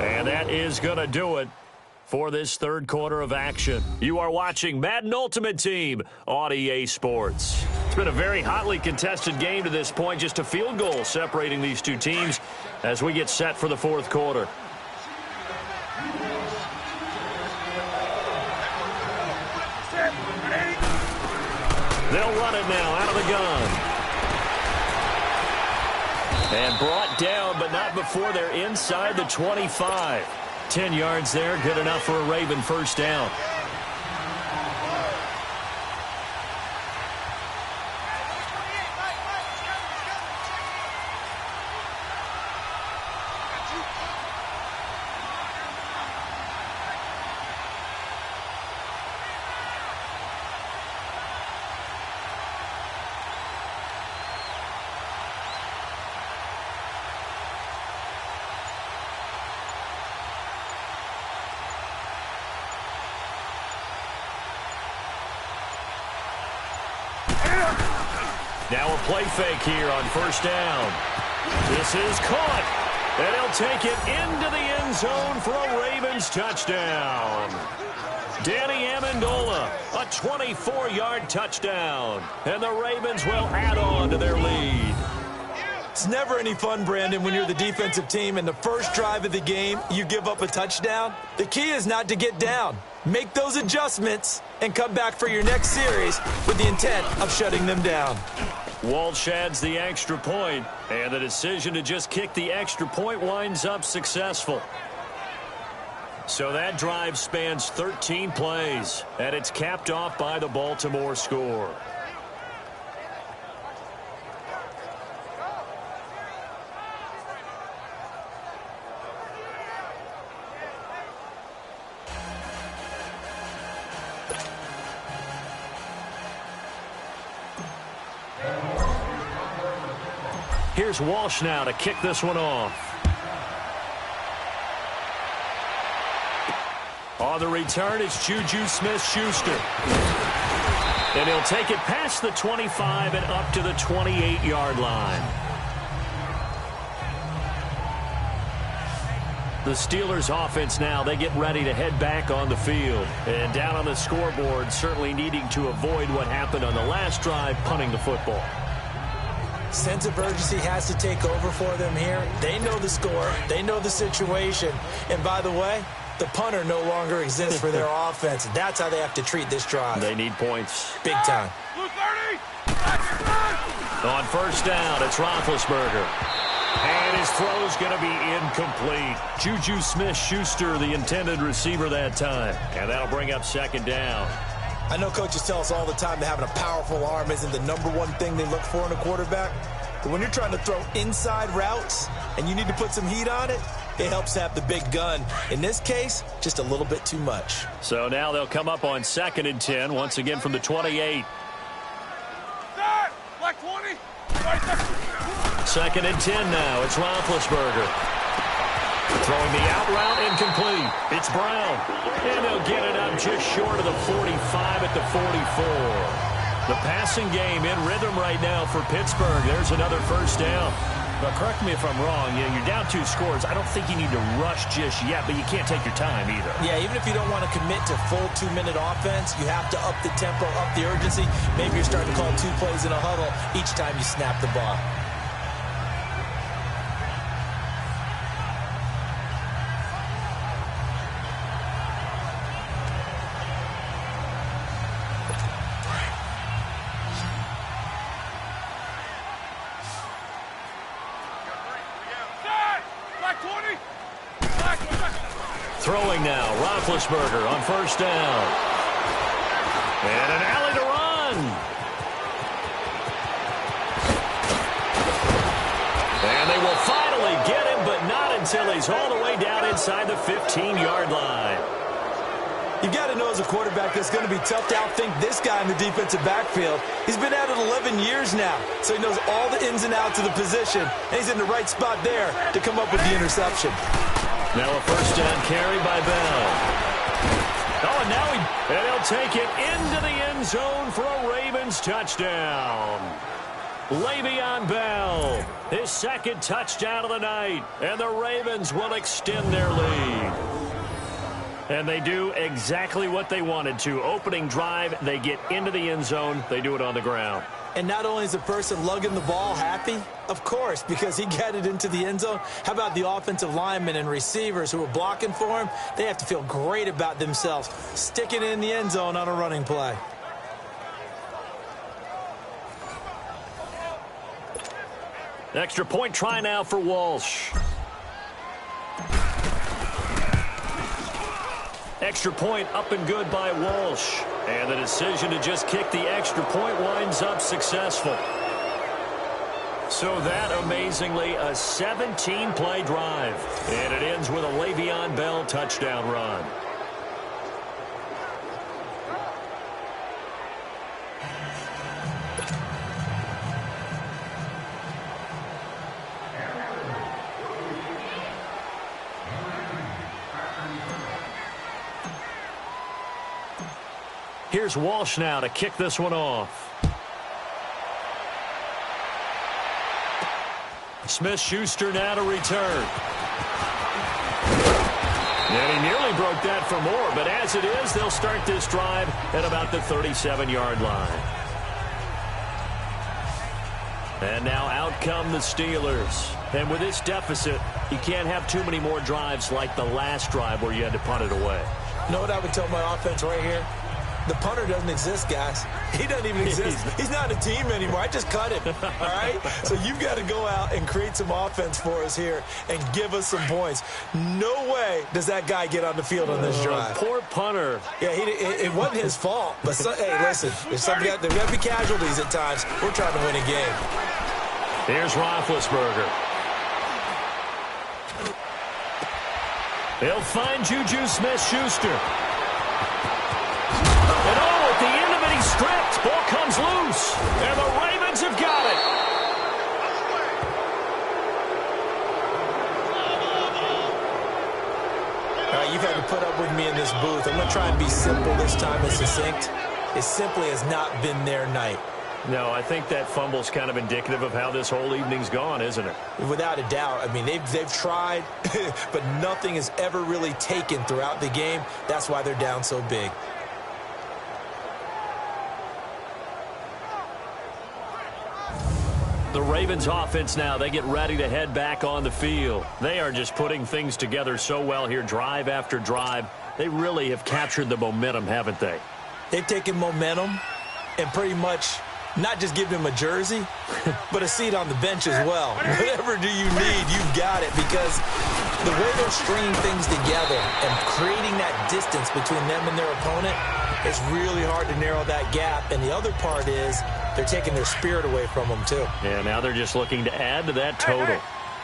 And that is going to do it for this 3rd quarter of action. You are watching Madden Ultimate Team on EA Sports. It's been a very hotly contested game to this point. Just a field goal separating these two teams as we get set for the 4th quarter. They'll run it now out of the gun. And brought down, but not before they're inside the 25. 10 yards there, good enough for a Raven first down. Now a play fake here on 1st down. This is caught. And he'll take it into the end zone for a Ravens touchdown. Danny Amendola, a 24-yard touchdown. And the Ravens will add on to their lead. It's never any fun, Brandon, when you're the defensive team and the first drive of the game, you give up a touchdown. The key is not to get down. Make those adjustments and come back for your next series with the intent of shutting them down. Walsh adds the extra point, and the decision to just kick the extra point winds up successful. So that drive spans 13 plays, and it's capped off by the Baltimore score. Here's Walsh now to kick this one off. On the return, it's Juju Smith-Schuster. And he'll take it past the 25 and up to the 28-yard line. The Steelers offense now, they get ready to head back on the field. And down on the scoreboard, certainly needing to avoid what happened on the last drive, punting the football. Sense of urgency has to take over for them here. They know the score. They know the situation. And by the way, the punter no longer exists for their offense. That's how they have to treat this drive. They need points. Big time. On 1st down, it's Roethlisberger. And his throw's going to be incomplete. Juju Smith-Schuster, the intended receiver that time. And that'll bring up 2nd down. I know coaches tell us all the time that having a powerful arm isn't the #1 thing they look for in a quarterback. But when you're trying to throw inside routes and you need to put some heat on it, It helps have the big gun. In this case, just a little bit too much. So now they'll come up on 2nd and 10, once again from the 28. Like 20. 2nd and 10 now. It's Roethlisberger. Throwing the out route incomplete. It's Brown. And they'll get it up just short of the 45 at the 44. The passing game in rhythm right now for Pittsburgh. There's another first down. But correct me if I'm wrong. You're down 2 scores. I don't think you need to rush just yet, but you can't take your time either. Yeah, even if you don't want to commit to full 2-minute offense, you have to up the tempo, up the urgency. Maybe you're starting to call 2 plays in a huddle each time you snap the ball. Throwing now, Roethlisberger on first down. And an alley to run. And they will finally get him, but not until he's all the way down inside the 15-yard line. You've got to know as a quarterback it's going to be tough to outthink this guy in the defensive backfield. He's been at it 11 years now, so he knows all the ins and outs of the position, and he's in the right spot there to come up with the interception. Now a first down carry by Bell. Oh, and now he'll take it into the end zone for a Ravens touchdown. Le'Veon Bell, his 2nd touchdown of the night, and the Ravens will extend their lead. And they do exactly what they wanted to. Opening drive, they get into the end zone. They do it on the ground. And not only is the person lugging the ball happy, of course, because he got it into the end zone. How about the offensive linemen and receivers who are blocking for him? They have to feel great about themselves, sticking it in the end zone on a running play. Extra point try now for Walsh. Extra point up and good by Walsh. And the decision to just kick the extra point winds up successful. So that, amazingly, a 17-play drive. And it ends with a Le'Veon Bell touchdown run. Here's Walsh now to kick this one off. Smith-Schuster now to return. And he nearly broke that for more, but as it is, they'll start this drive at about the 37-yard line. And now out come the Steelers. And with this deficit, you can't have too many more drives like the last drive where you had to punt it away. You know what I would tell my offense right here? The punter doesn't exist, guys. He doesn't even exist. He's not a team anymore. I just cut him, all right? So you've got to go out and create some offense for us here and give us some points. No way does that guy get on the field on this drive. Poor punter. Yeah, it wasn't his fault. But, hey, listen, there's got to be casualties at times. We're trying to win a game. Here's Roethlisberger. They'll find Juju Smith-Schuster. And at the end of it, he's stripped. Ball comes loose. And the Ravens have got it. All right, you've had to put up with me in this booth. I'm going to try and be simple this time and succinct. It simply has not been their night. No, I think that fumble's kind of indicative of how this whole evening's gone, isn't it? Without a doubt. I mean, they've tried, but nothing is ever really taken throughout the game. That's why they're down so big. The Ravens offense now, they get ready to head back on the field. They are just putting things together so well here, drive after drive. They really have captured the momentum, haven't they? They've taken momentum and pretty much not just given him a jersey, but a seat on the bench as well. Whatever do you need, you've got it, because the way they're stringing things together and creating that distance between them and their opponent, it's really hard to narrow that gap. And the other part is they're taking their spirit away from them, too. Yeah, now they're just looking to add to that total.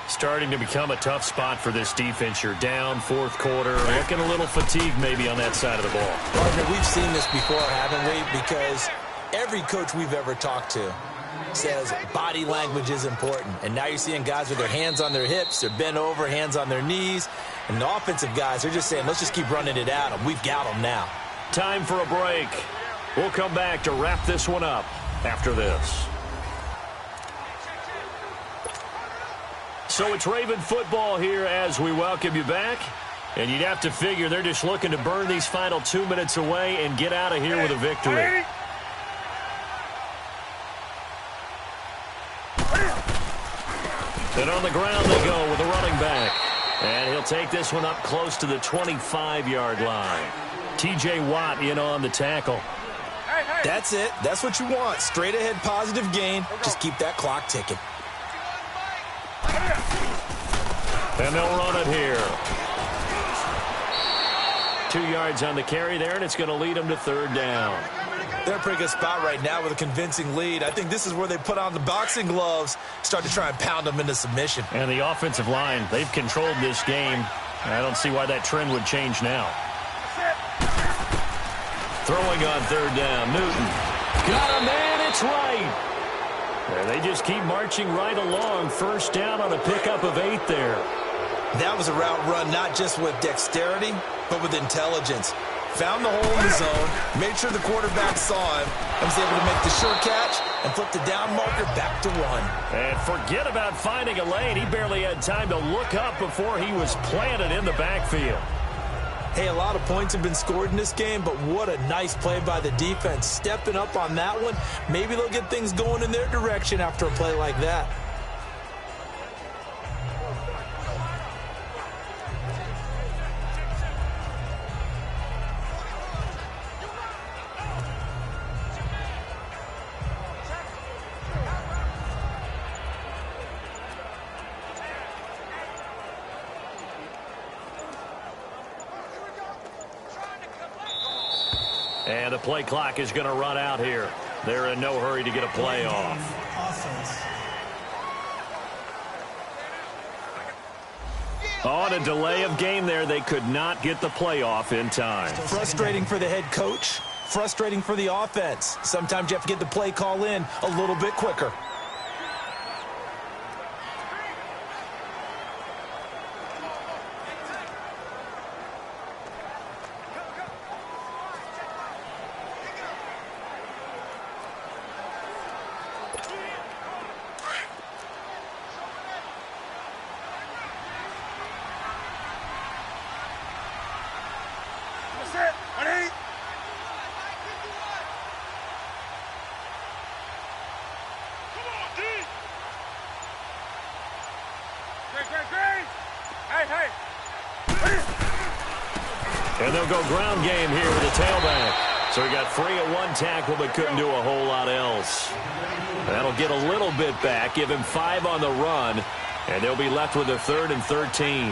Starting to become a tough spot for this defense. You're down fourth quarter, looking a little fatigued maybe on that side of the ball. Partner, we've seen this before, haven't we? Because every coach we've ever talked to says body language is important. And now you're seeing guys with their hands on their hips, they're bent over, hands on their knees. And the offensive guys, they're just saying, let's just keep running it at them. We've got them now. Time for a break. We'll come back to wrap this one up after this. So it's Raven football here as we welcome you back. And you'd have to figure they're just looking to burn these final 2 minutes away and get out of here with a victory. And on the ground they go with a running back. And he'll take this one up close to the 25-yard line. T.J. Watt in on the tackle. That's it. That's what you want. Straight ahead positive gain. Just keep that clock ticking. And they'll run it here. 2 yards on the carry there, and it's going to lead them to third down. They're in a pretty good spot right now with a convincing lead. I think this is where they put on the boxing gloves, start to try and pound them into submission. And the offensive line, they've controlled this game. I don't see why that trend would change now. Throwing on third down, Newton. Got a man, it's right. And they just keep marching right along. First down on a pickup of 8 there. That was a route run not just with dexterity, but with intelligence. Found the hole in the zone, made sure the quarterback saw him, and was able to make the sure catch and flip the down marker back to run. And forget about finding a lane. He barely had time to look up before he was planted in the backfield. Hey, a lot of points have been scored in this game, but what a nice play by the defense. Stepping up on that one, maybe they'll get things going in their direction after a play like that. And the play clock is going to run out here. They're in no hurry to get a play off. Offense. On a delay of game there, they could not get the play off in time. Frustrating for the head coach, frustrating for the offense. Sometimes you have to get the play call in a little bit quicker. And they'll go ground game here with the tailback. So he got free at one tackle but couldn't do a whole lot else. That'll get a little bit back, give him 5 on the run, and they'll be left with a 3rd and 13.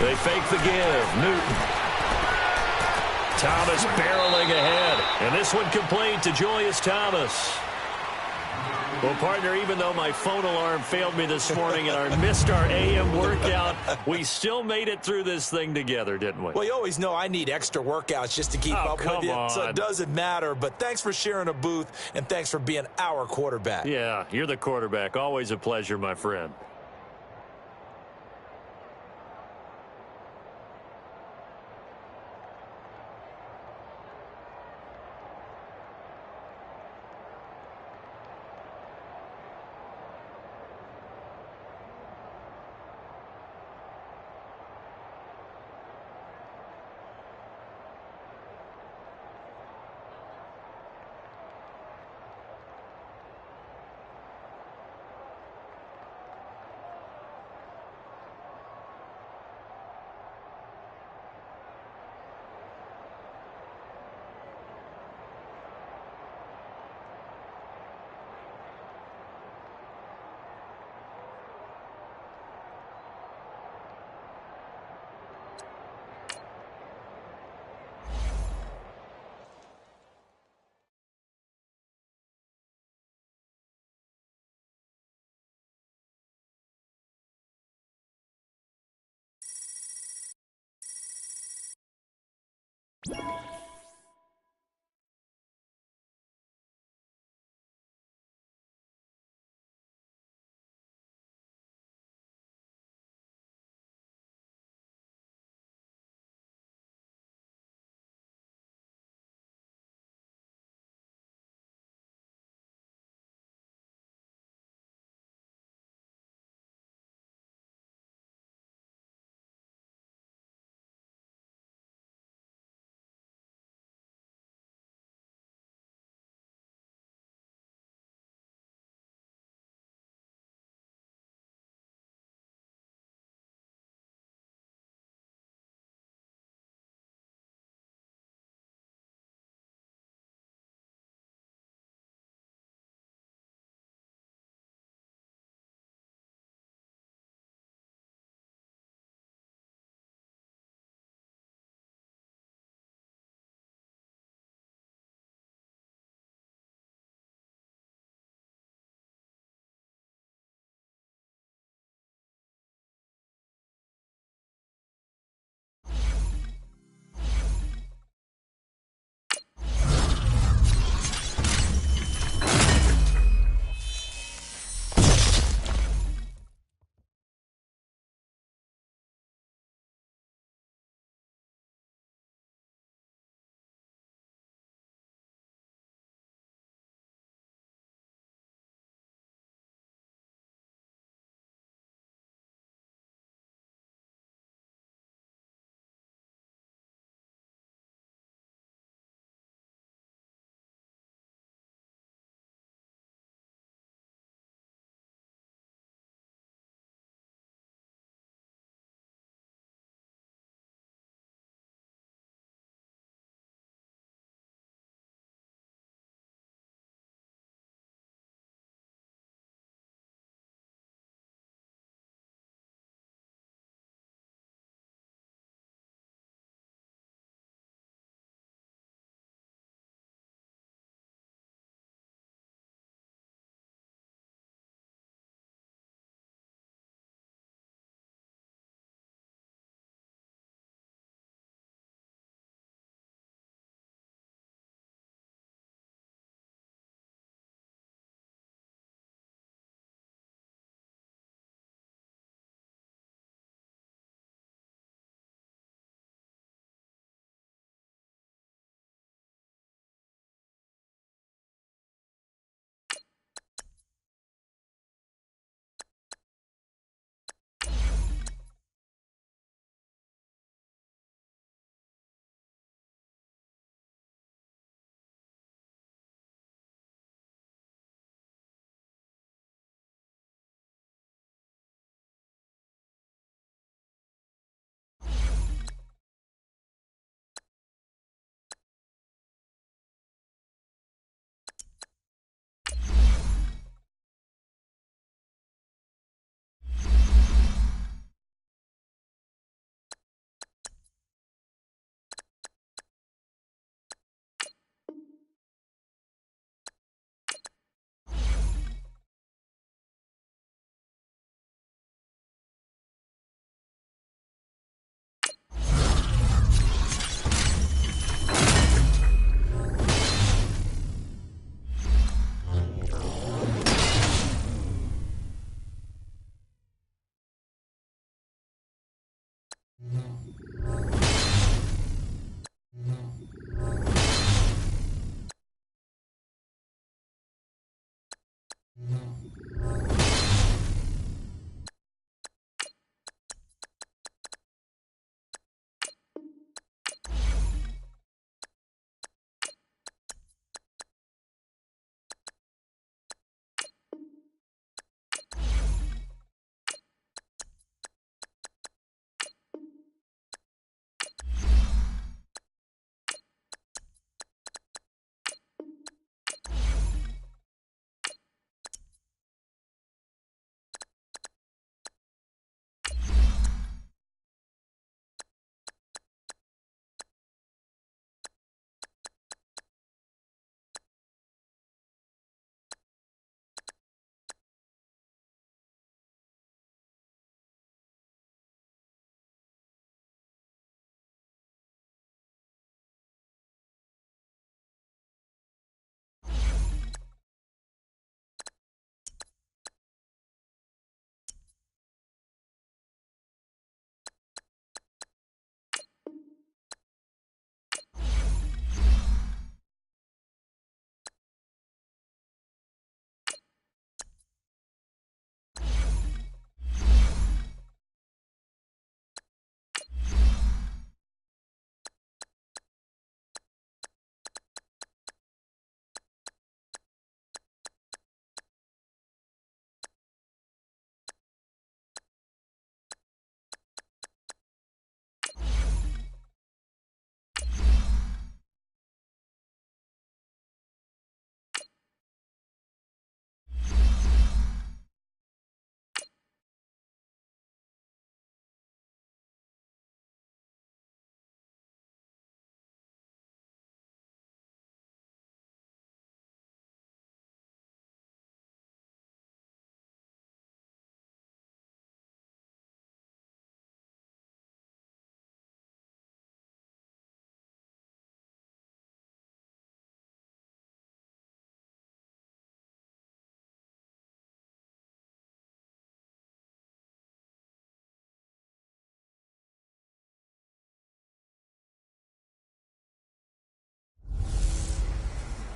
They fake the give. Newton. Thomas barreling ahead. And this one complete to Julius Thomas. Well, partner, even though my phone alarm failed me this morning and I missed our AM workout, we still made it through this thing together, didn't we? Well, you always know I need extra workouts just to keep up with you, so it doesn't matter. But thanks for sharing a booth, and thanks for being our quarterback. Yeah, you're the quarterback. Always a pleasure, my friend.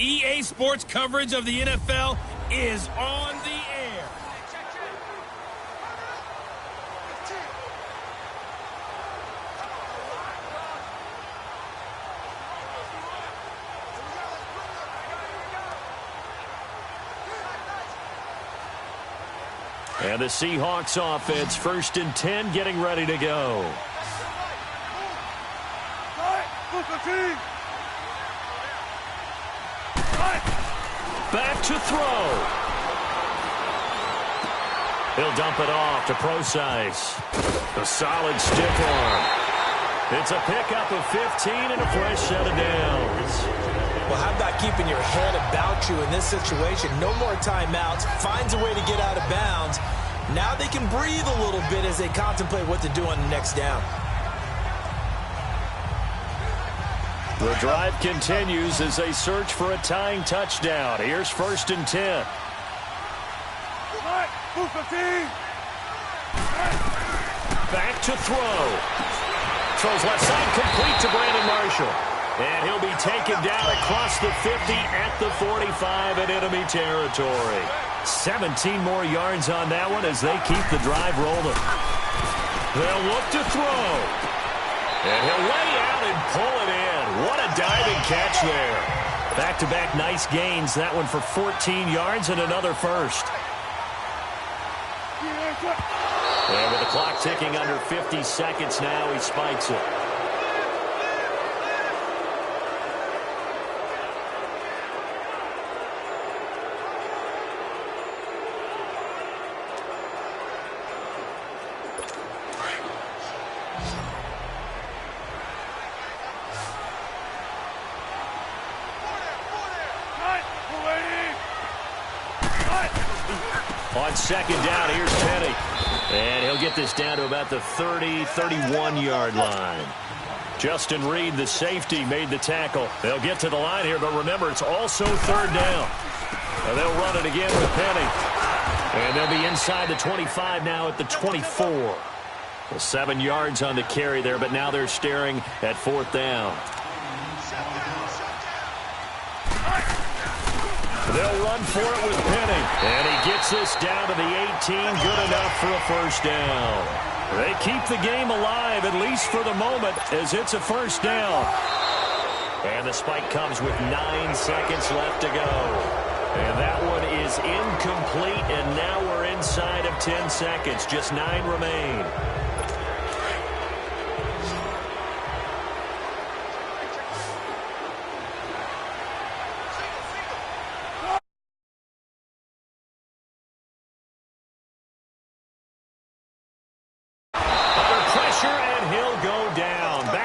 EA Sports coverage of the NFL is on the air. And the Seahawks offense, 1st and 10, getting ready to go. Back to throw. He'll dump it off to Procise. A solid stiff arm. It's a pickup of 15 and a fresh set of downs. Well, how about keeping your head about you in this situation? No more timeouts. Finds a way to get out of bounds. Now they can breathe a little bit as they contemplate what to do on the next down. The drive continues as they search for a tying touchdown. Here's 1st and 10. Back to throw. Throws left side, complete to Brandon Marshall. And he'll be taken down across the 50 at the 45 in enemy territory. 17 more yards on that one as they keep the drive rolling. They'll look to throw. And he'll lay out and pull it in. What a diving catch there. Back-to-back nice gains. That one for 14 yards and another first. And with the clock ticking under 50 seconds now, he spikes it. On 2nd down, here's Penny. And he'll get this down to about the 30, 31-yard line. Justin Reed, the safety, made the tackle. They'll get to the line here, but remember, it's also 3rd down. And they'll run it again with Penny. And they'll be inside the 25 now at the 24. Well, 7 yards on the carry there, but now they're staring at 4th down. They'll They'll run for it with Penny. And he gets this down to the 18. Good enough for a first down. They keep the game alive, at least for the moment, as it's a first down. And the spike comes with 9 seconds left to go. And that one is incomplete, and now we're inside of 10 seconds. Just 9 remain.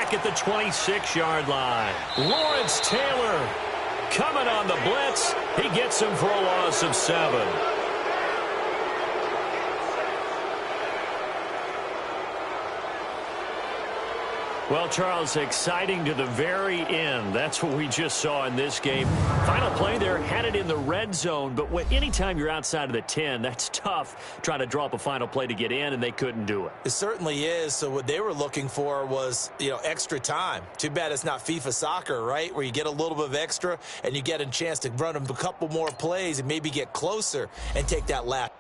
At the 26-yard line. Lawrence Taylor coming on the blitz. He gets him for a loss of 7. Well, Charles, exciting to the very end. That's what we just saw in this game. Final play there, had it in the red zone, but anytime you're outside of the 10, that's tough trying to draw up a final play to get in, and they couldn't do it. It certainly is. So what they were looking for was, extra time. Too bad it's not FIFA soccer, right, where you get a little bit of extra and you get a chance to run a couple more plays and maybe get closer and take that last.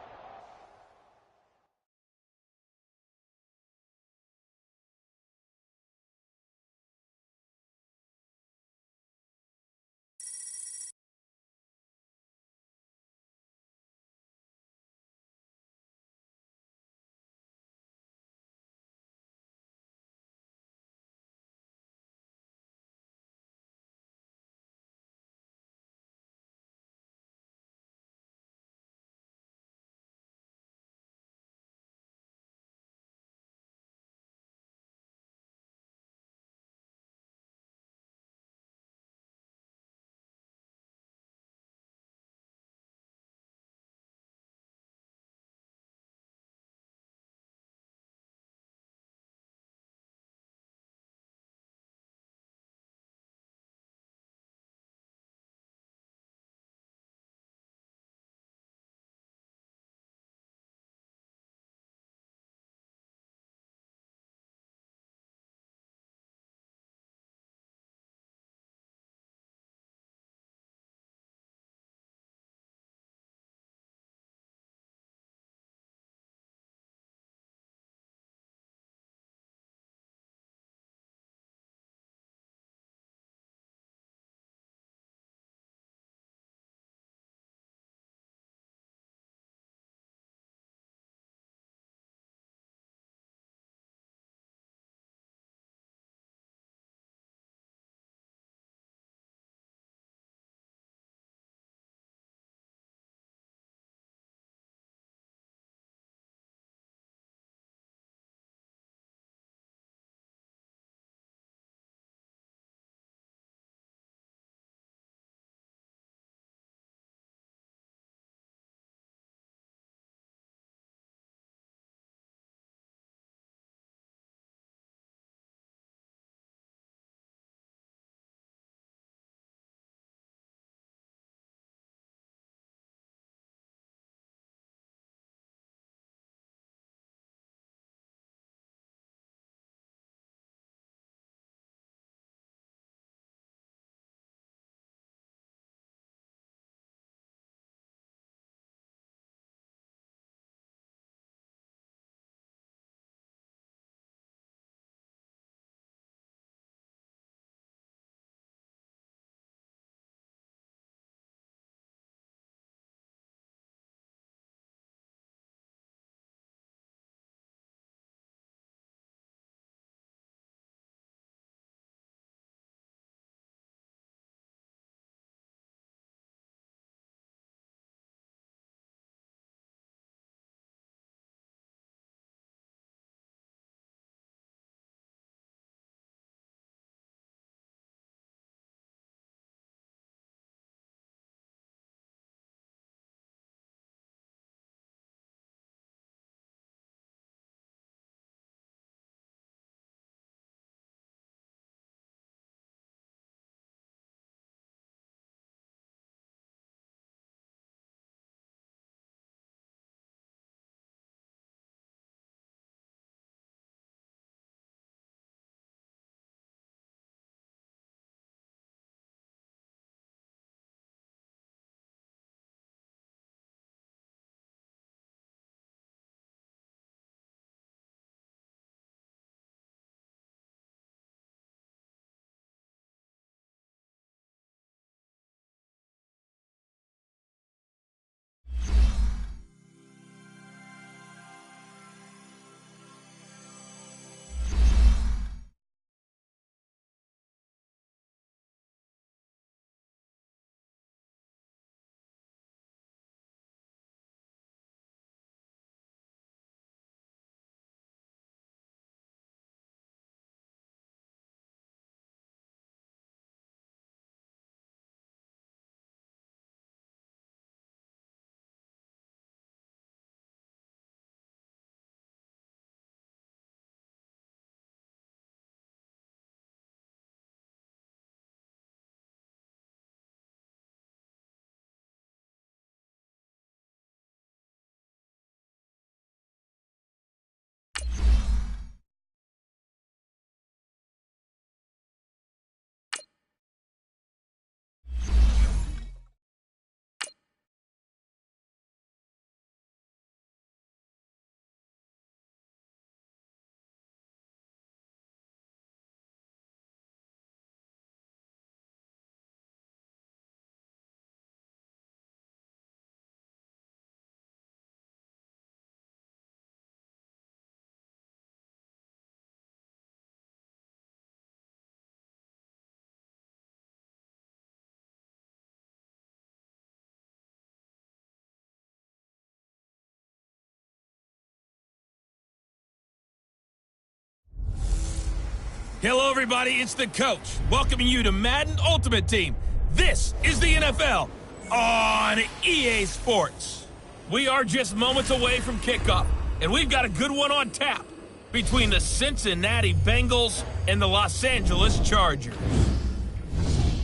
Hello, everybody. It's the coach welcoming you to Madden Ultimate Team. This is the NFL on EA Sports. We are just moments away from kickoff, and we've got a good one on tap between the Cincinnati Bengals and the Los Angeles Chargers.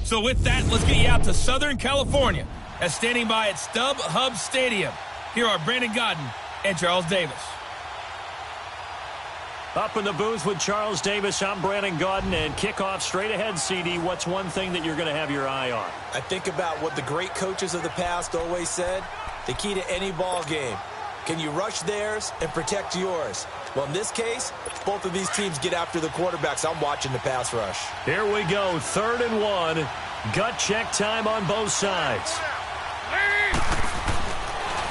So with that, let's get you out to Southern California as standing by at StubHub Stadium. Here are Brandon Godden and Charles Davis. Up in the booth with Charles Davis, I'm Brandon Godden, and kickoff straight ahead, CD. What's one thing that you're going to have your eye on? I think about what the great coaches of the past always said. The key to any ball game. Can you rush theirs and protect yours? Well, in this case, both of these teams get after the quarterbacks. I'm watching the pass rush. Here we go, 3rd and 1. Gut check time on both sides.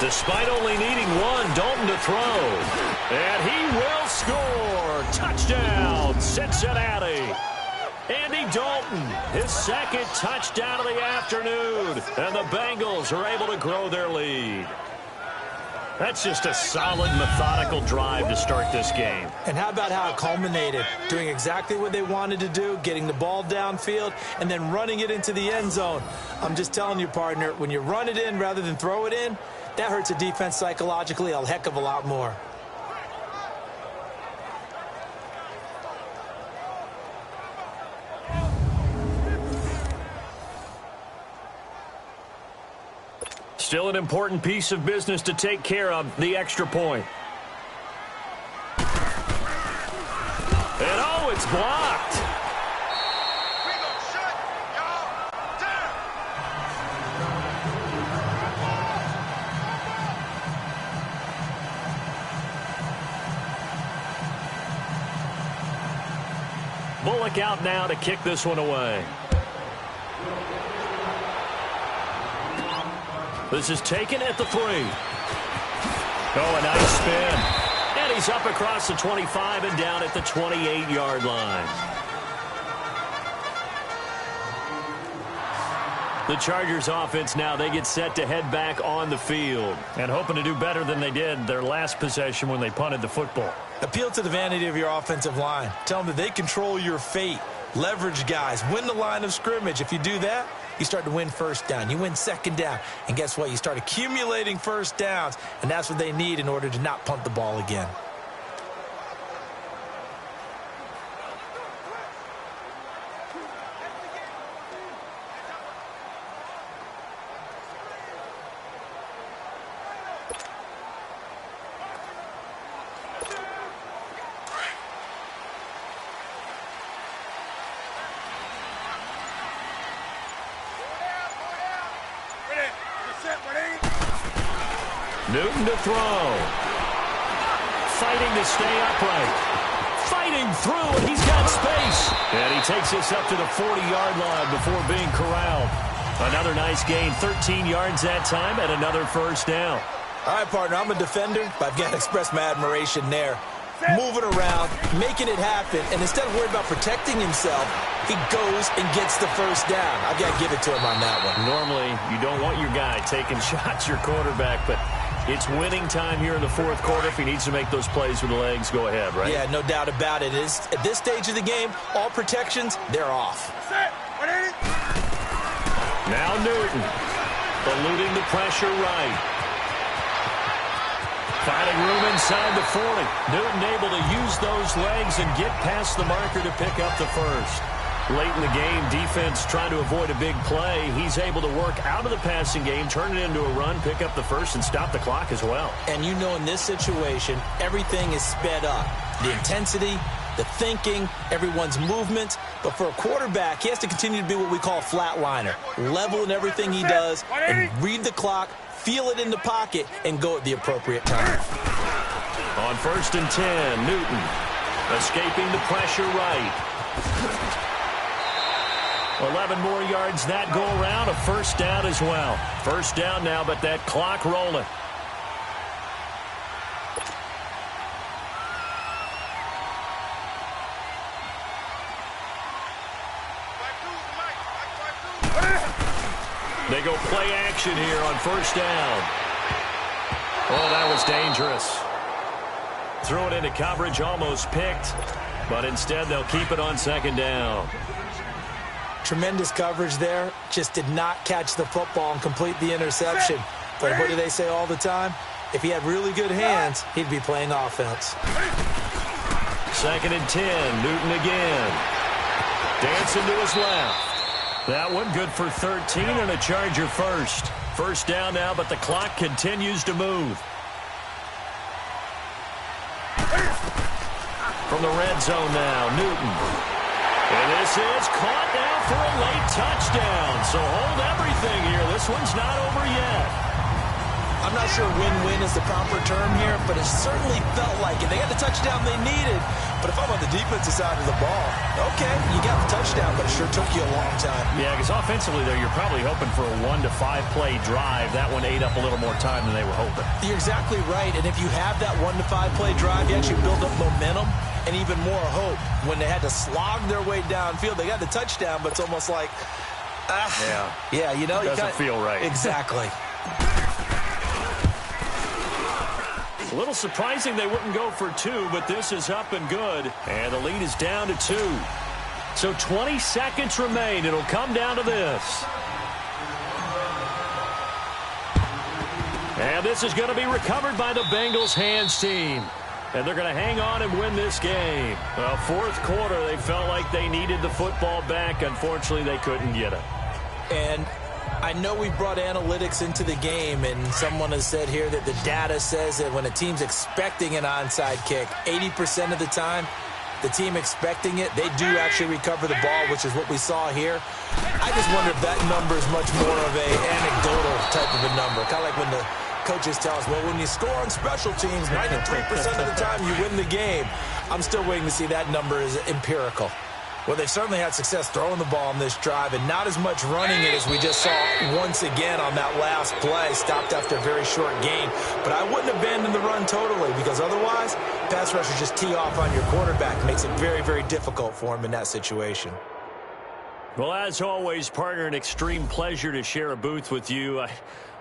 Despite only needing one, Dalton to throw. And he will score. Touchdown, Cincinnati. Andy Dalton, his 2nd touchdown of the afternoon. And the Bengals are able to grow their lead. That's just a solid, methodical drive to start this game. And how about how it culminated? Doing exactly what they wanted to do, getting the ball downfield, and then running it into the end zone. I'm just telling you, partner, when you run it in rather than throw it in, that hurts a defense psychologically a heck of a lot more. Still an important piece of business to take care of, the extra point. And oh, it's blocked. Bullock out now to kick this one away. This is taken at the 3. Oh, a nice spin. And he's up across the 25 and down at the 28-yard line. The Chargers offense now, they get set to head back on the field and hoping to do better than they did their last possession when they punted the football. Appeal to the vanity of your offensive line. Tell them that they control your fate. Leverage guys. Win the line of scrimmage. If you do that, you start to win 1st down. You win 2nd down. And guess what? You start accumulating 1st downs. And that's what they need in order to not punt the ball again. Newton to throw. Fighting to stay upright. Fighting through, and he's got space. And he takes this up to the 40-yard line before being corralled. Another nice gain, 13 yards that time, and another 1st down. All right, partner, I'm a defender, but I've got to express my admiration there. Moving around, making it happen, and instead of worrying about protecting himself, he goes and gets the 1st down. I've got to give it to him on that one. Normally, you don't want your guy taking shots, your quarterback, but it's winning time here in the 4th quarter. If he needs to make those plays with the legs, go ahead, right? Yeah, no doubt about it. At this stage of the game, all protections, they're off. Now Newton, eluding the pressure right. Finding room inside the 40. Newton able to use those legs and get past the marker to pick up the 1st. Late in the game, defense trying to avoid a big play. He's able to work out of the passing game, turn it into a run, pick up the 1st, and stop the clock as well. And you know in this situation, everything is sped up. The intensity, the thinking, everyone's movement. But for a quarterback, he has to continue to be what we call a flatliner. Level in everything he does and read the clock, feel it in the pocket, and go at the appropriate time. On 1st and 10, Newton escaping the pressure right. 11 more yards that go around, a 1st down as well. 1st down now, but that clock rolling. They go play action here on 1st down. Oh, that was dangerous. Throw it into coverage, almost picked. But instead, they'll keep it on second down. Tremendous coverage there. Just did not catch the football and complete the interception. But what do they say all the time? If he had really good hands, he'd be playing offense. 2nd and 10. Newton again. Dancing to his left. That one good for 13 and a Charger first. First down now, but the clock continues to move. From the red zone now, Newton. And this is caught now for a late touchdown. So hold everything here. This one's not over yet. I'm not sure win-win is the proper term here, but it certainly felt like it. They got the touchdown they needed, but if I'm on the defensive side of the ball, okay, you got the touchdown, but it sure took you a long time. Yeah, because offensively, though, you're probably hoping for a 1 to 5 play drive. That one ate up a little more time than they were hoping. You're exactly right, and if you have that 1 to 5 play drive, you actually build up momentum and even more hope. When they had to slog their way downfield, they got the touchdown, but it's almost like, yeah, you know, it doesn't feel right. Exactly. A little surprising they wouldn't go for 2, but this is up and good. And the lead is down to 2. So 20 seconds remain. It'll come down to this. And this is going to be recovered by the Bengals hands team. And they're going to hang on and win this game. Well, fourth quarter, they felt like they needed the football back. Unfortunately, they couldn't get it. And I know we brought analytics into the game, and someone has said here that the data says that when a team's expecting an onside kick, 80% of the time, the team expecting it, they do actually recover the ball, which is what we saw here. I just wonder if that number is much more of an anecdotal type of a number, kind of like when the coaches tell us, well, when you score on special teams, 93% of the time you win the game. I'm still waiting to see that number is empirical. Well, they've certainly had success throwing the ball on this drive and not as much running it as we just saw once again on that last play, stopped after a very short gain. But I wouldn't abandon the run totally because otherwise, pass rushers just tee off on your quarterback. It makes it very, very difficult for him in that situation. Well, as always, partner, an extreme pleasure to share a booth with you.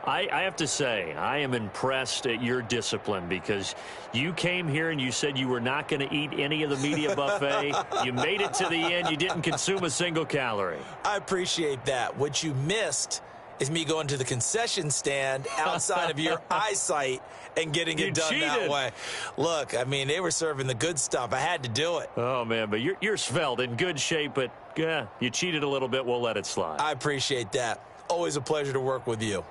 I have to say, I am impressed at your discipline because you came here and you said you were not going to eat any of the media buffet. You made it to the end. You didn't consume a single calorie. I appreciate that. What you missed is me going to the concession stand outside of your eyesight and getting it done that way. Look, I mean, they were serving the good stuff. I had to do it. Oh, man, but you're svelte, in good shape, but you cheated a little bit. We'll let it slide. I appreciate that. Always a pleasure to work with you.